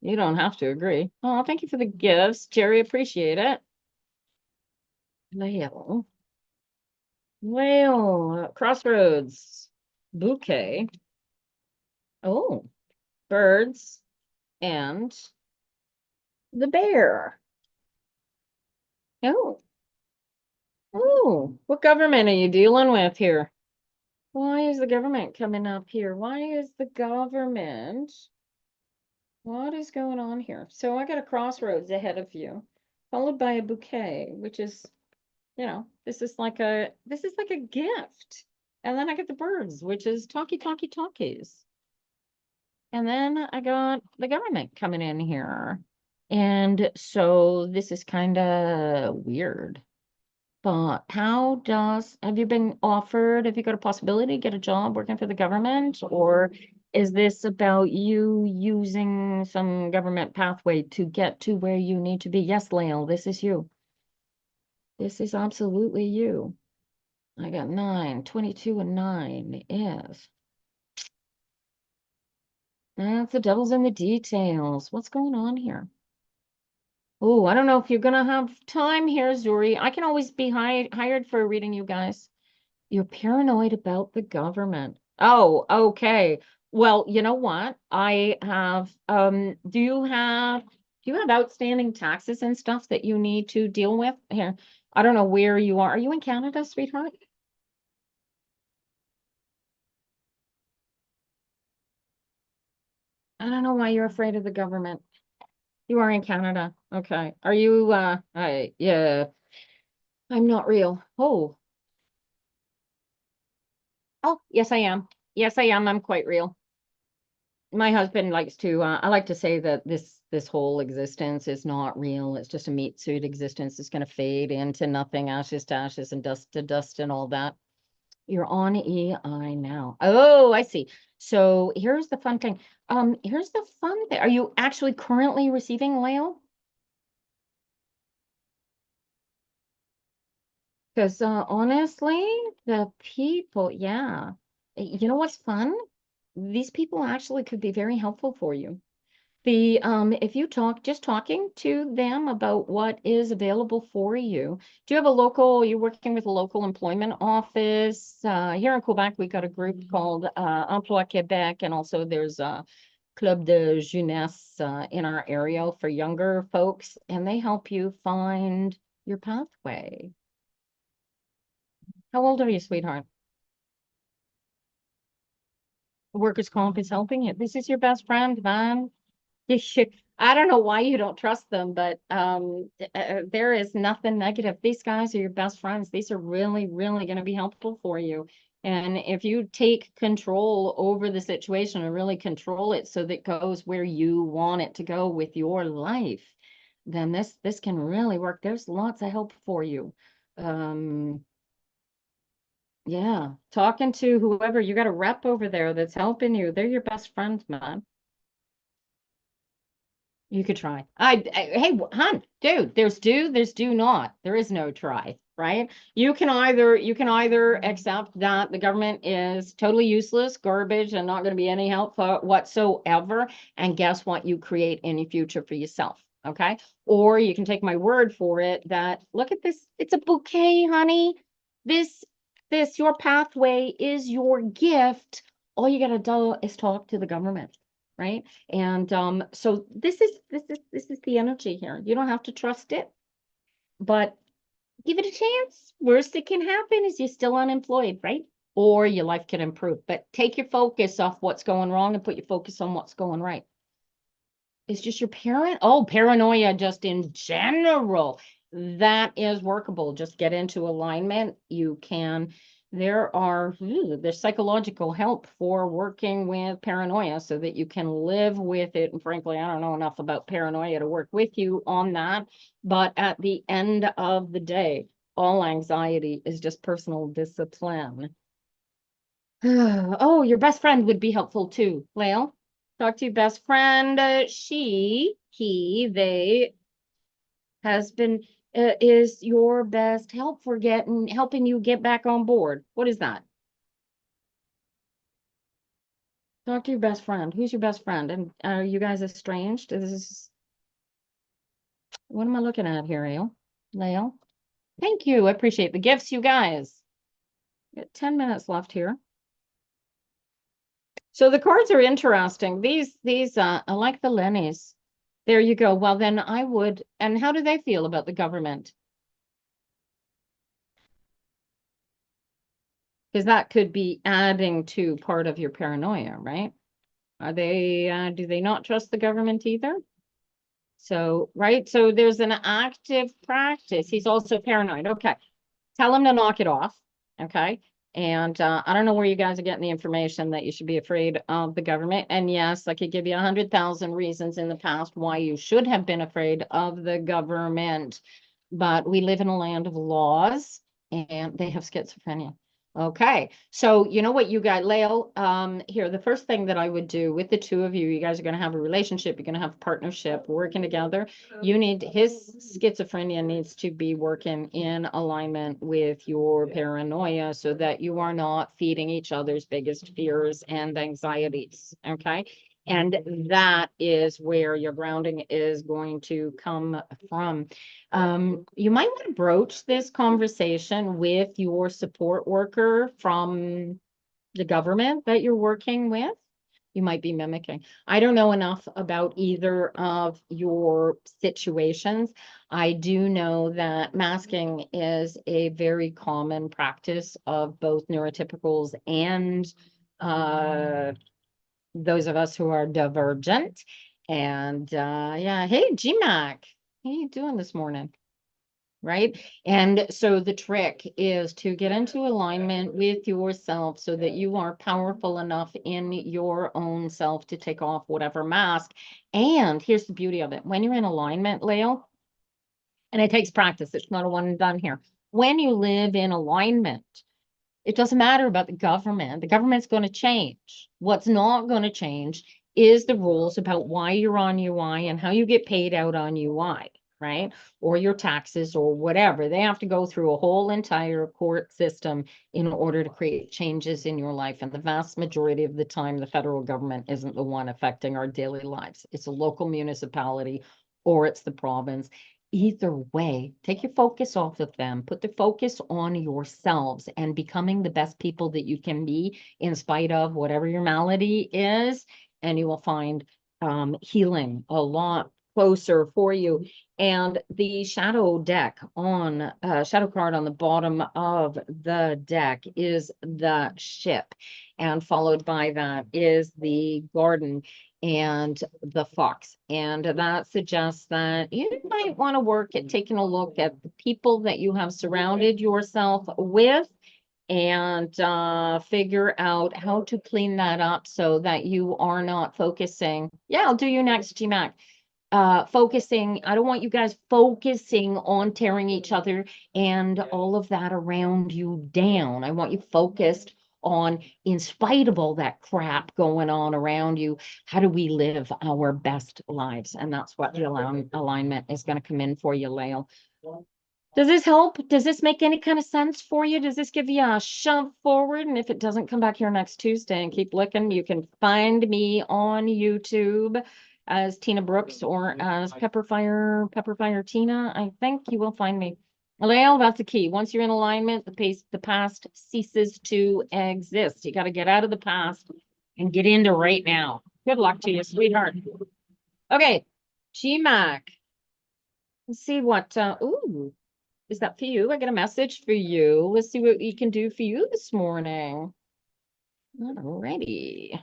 you don't have to agree. Oh, thank you for the gifts, Jerry. Appreciate it. Well, crossroads, bouquet. Oh, birds and the bear. Oh, oh, what government are you dealing with here? Why is the government coming up here? Why is the government? What is going on here? So I got a crossroads ahead of you, followed by a bouquet, which is, this is like a gift. And then I get the birds, which is talkies. And then I got the government coming in here. And so this is kind of weird. But have you been offered, have you got a possibility to get a job working for the government? Or is this about you using some government pathway to get to where you need to be? Yes, Lael, this is you. This is absolutely you. I got 9, 22 and 9 is. That's the devil's in the details. What's going on here? Oh, I don't know if you're gonna have time here, Zuri. I can always be hired for a reading, you guys. You're paranoid about the government. Oh, okay. Well, you know what? I have, do you have outstanding taxes and stuff that you need to deal with? Here, I don't know where you are. Are you in Canada, sweetheart? I don't know why you're afraid of the government. You are in Canada. Okay. Are you, yeah, I'm not real. Oh, yes, I am. Yes, I am. I'm quite real. My husband likes to, I like to say that this whole existence is not real. It's just a meat suit existence. It's going to fade into nothing, ashes to ashes and dust to dust and all that. You're on EI now. Oh, I see. So here's the fun thing. Here's the fun thing. Are you actually currently receiving Leo? Because honestly, the people, yeah. You know what's fun? these people actually could be very helpful for you. If you just talking to them about what is available for you. Do you have you're working with a local employment office? Here in Quebec, we got a group called Emploi Québec, and also there's a Club de Jeunesse in our area for younger folks, and they help you find your pathway. How old are you, sweetheart? Workers' comp is helping you. This is your best friend, man. You should, I don't know why you don't trust them, but there is nothing negative. These guys are your best friends. These are really, really going to be helpful for you. And if you take control over the situation and really control it so that it goes where you want it to go with your life, then this can really work. There's lots of help for you. Yeah, talking to whoever, you got a rep over there that's helping you. They're your best friends, man. You could try. Hey, hon, dude, there's do not. There is no try, right? You can either accept that the government is totally useless, garbage, and not going to be any help for whatsoever. And guess what? You create any future for yourself. Okay. Or you can take my word for it that look at this. It's a bouquet, honey. This, your pathway is your gift. All you got to do is talk to the government. Right. And so this is the energy here. You don't have to trust it, but give it a chance. Worst that can happen is you're still unemployed, right? Or your life can improve. But take your focus off what's going wrong and put your focus on what's going right. It's just your paranoia just in general. That is workable. Just get into alignment. You can. There's psychological help for working with paranoia so that you can live with it. And frankly, I don't know enough about paranoia to work with you on that. But at the end of the day, all anxiety is just personal discipline. Oh, your best friend would be helpful too, Lael. Talk to your best friend. They has been is your best help for helping you get back on board. What is that? Talk to your best friend. Who's your best friend? And are you guys estranged? What am I looking at here, Lael? Thank you. I appreciate the gifts, you guys. Got 10 minutes left here. So the cards are interesting. These I like the Lennies. There you go. Well, then I would. And how do they feel about the government? Because that could be adding to part of your paranoia, right? Do they not trust the government either? So, right. So there's an active practice. He's also paranoid. Okay. Tell him to knock it off. Okay. And I don't know where you guys are getting the information that you should be afraid of the government. And yes, I could give you 100,000 reasons in the past why you should have been afraid of the government. But we live in a land of laws and they have schizophrenia. Okay. So you know what you got, Lael, here, the first thing that I would do with the two of you, you guys are going to have a relationship. You're going to have a partnership working together. His schizophrenia needs to be working in alignment with your paranoia so that you are not feeding each other's biggest fears and anxieties. Okay. And that is where your grounding is going to come from. You might want to broach this conversation with your support worker from the government that you're working with. You might be mimicking. I don't know enough about either of your situations. I do know that masking is a very common practice of both neurotypicals and those of us who are divergent. And yeah, hey, GMAC, how you doing this morning? Right. And so the trick is to get into alignment with yourself so that you are powerful enough in your own self to take off whatever mask. And here's the beauty of it. When you're in alignment, Leo, and it takes practice, it's not a one and done here. When you live in alignment, it doesn't matter about the government. The government's going to change. What's not going to change is the rules about why you're on UI and how you get paid out on UI. right? Or your taxes or whatever. They have to go through a whole entire court system in order to create changes in your life. And the vast majority of the time, the federal government isn't the one affecting our daily lives. It's a local municipality or it's the province. Either way, take your focus off of them, put the focus on yourselves and becoming the best people that you can be in spite of whatever your malady is. And you will find healing a lot closer for you. And the shadow deck on shadow card on the bottom of the deck is the ship, and followed by that is the garden and the fox. And that suggests that you might want to work at taking a look at the people that you have surrounded yourself with and figure out how to clean that up so that you are not focusing. Yeah, I'll do you next, GMAC. Focusing, I don't want you guys focusing on tearing each other and all of that around you down. I want you focused on, in spite of all that crap going on around you, how do we live our best lives? And that's what the alignment is going to come in for you, Lael. Does this help? Does this make any kind of sense for you? Does this give you a shove forward? And if it doesn't, come back here next Tuesday and keep looking. You can find me on YouTube as Tina Brooks or as Pepperfire Tina. I think you will find me. Lael, that's the key. Once you're in alignment, the past ceases to exist. You got to get out of the past and get into right now. Good luck to you, sweetheart. Okay, GMAC. Let's see what, ooh. Is that for you? I got a message for you. Let's see what we can do for you this morning. Alrighty.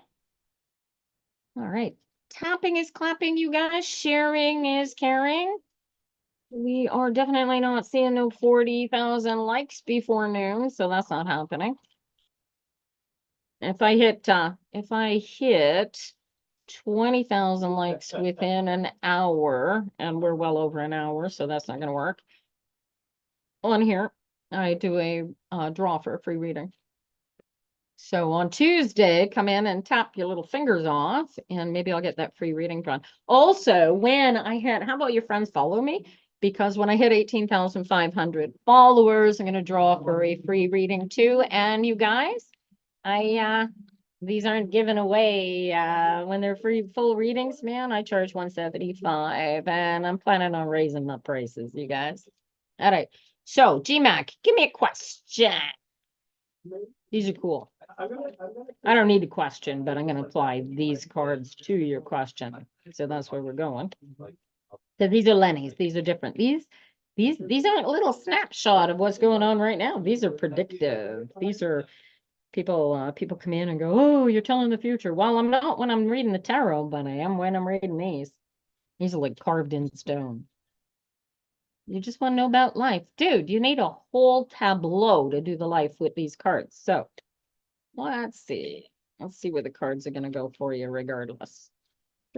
All right. Tapping is clapping, you guys. Sharing is caring. We are definitely not seeing no 40,000 likes before noon, so that's not happening. If I hit 20,000 likes within an hour, and we're well over an hour, so that's not going to work. On here, I do a draw for a free reading. So on Tuesday, come in and tap your little fingers off, and maybe I'll get that free reading done. Also, when I hit, how about your friends follow me? Because when I hit 18,500 followers, I'm going to draw for a free reading too. And you guys, these aren't given away when they're free full readings, man. I charge 175, and I'm planning on raising my prices, you guys. All right. So, GMAC, give me a question. These are cool. I don't need a question, but I'm going to apply these cards to your question. So that's where we're going. So these are Lenny's. These are different. These aren't a little snapshot of what's going on right now. These are predictive. These are people come in and go, oh, you're telling the future. Well, I'm not when I'm reading the tarot, but I am when I'm reading these. These are like carved in stone. You just want to know about life. Dude, you need a whole tableau to do the life with these cards. So let's see. Let's see where the cards are going to go for you regardless.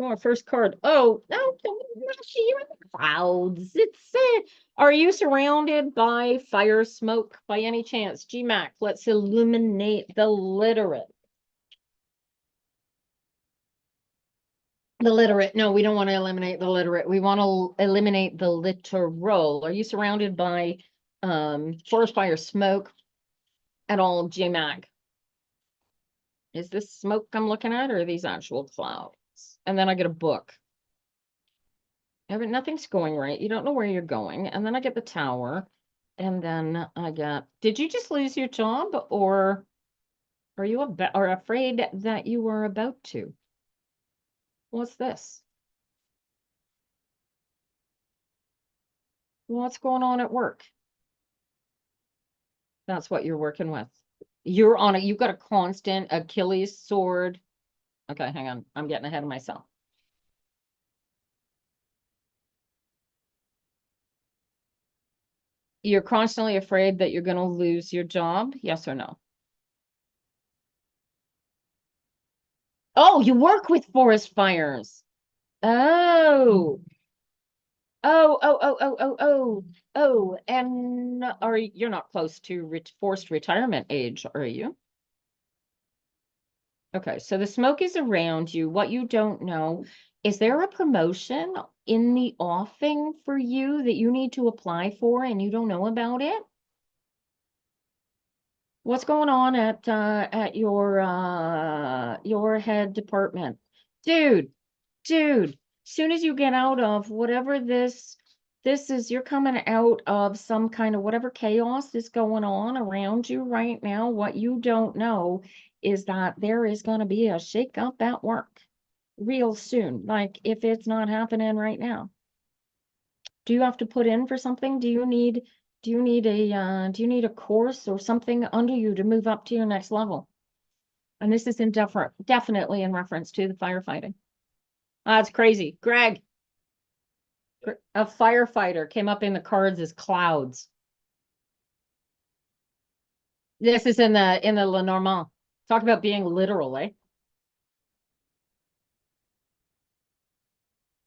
Our first card. Oh, no, you're in the clouds. Are you surrounded by fire smoke by any chance? GMAC, let's illuminate the literate. The literate. No, we don't want to eliminate the literate. We want to eliminate the literal. Are you surrounded by forest fire smoke at all, GMAC? Is this smoke I'm looking at, or are these actual clouds? And then I get a book. Nothing's going right. You don't know where you're going. And then I get the tower. And then I get, did you just lose your job, or are you afraid that you were about to? What's this? What's going on at work? That's what you're working with. You're on it. You've got a constant Achilles sword. Okay, hang on. I'm getting ahead of myself. You're constantly afraid that you're going to lose your job. Yes or no? Oh, you work with forest fires. Oh. Oh, and you're not close to forced retirement age, are you? Okay, so the smoke is around you. What you don't know, is there a promotion in the offing for you that you need to apply for and you don't know about it? What's going on at your head department? Dude, soon as you get out of whatever this is, you're coming out of some kind of whatever chaos is going on around you right now. What you don't know is that there is going to be a shakeup at work real soon. Like if it's not happening right now. Do you have to put in for something? Do you need a course or something under you to move up to your next level? And this is definitely in reference to the firefighting. That's crazy. Greg, a firefighter came up in the cards as clouds. This is in the Lenormand. Talk about being literal, eh?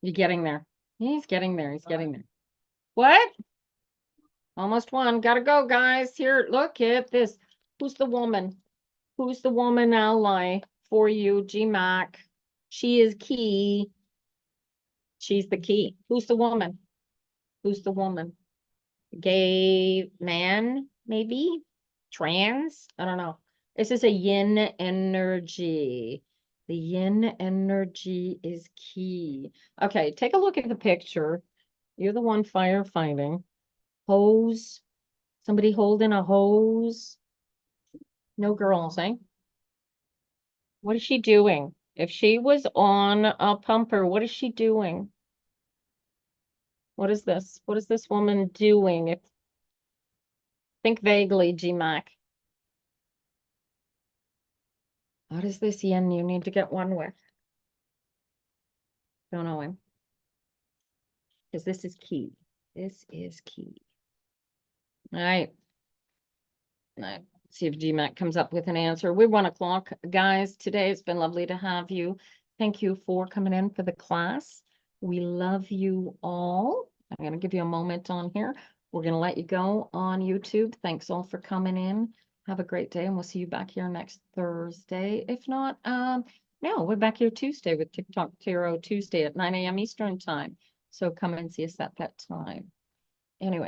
You're getting there. He's getting there. He's getting there. What? Almost won. Gotta go, guys. Here, look at this. Who's the woman? Who's the woman ally for you, GMAC? She is key. She's the key. Who's the woman? Who's the woman? Gay man, maybe? Trans? I don't know. This is a yin energy. The yin energy is key. Okay, take a look at the picture. You're the one firefighting. Hose. Somebody holding a hose. No girls, eh? What is she doing? If she was on a pumper, what is she doing? What is this? What is this woman doing? Think vaguely, GMAC. What is this yin you need to get one with? Don't know him. Because this is key. This is key. All right. See if GMAC comes up with an answer. We're 1 o'clock, guys. Today it's been lovely to have you. Thank you for coming in for the class. We love you all. I'm going to give you a moment on here. We're going to let you go on YouTube. Thanks all for coming in. Have a great day, and we'll see you back here next Thursday. If not, no, we're back here Tuesday with TikTok Tarot Tuesday at 9 a.m. Eastern time. So come and see us at that time. Anyway.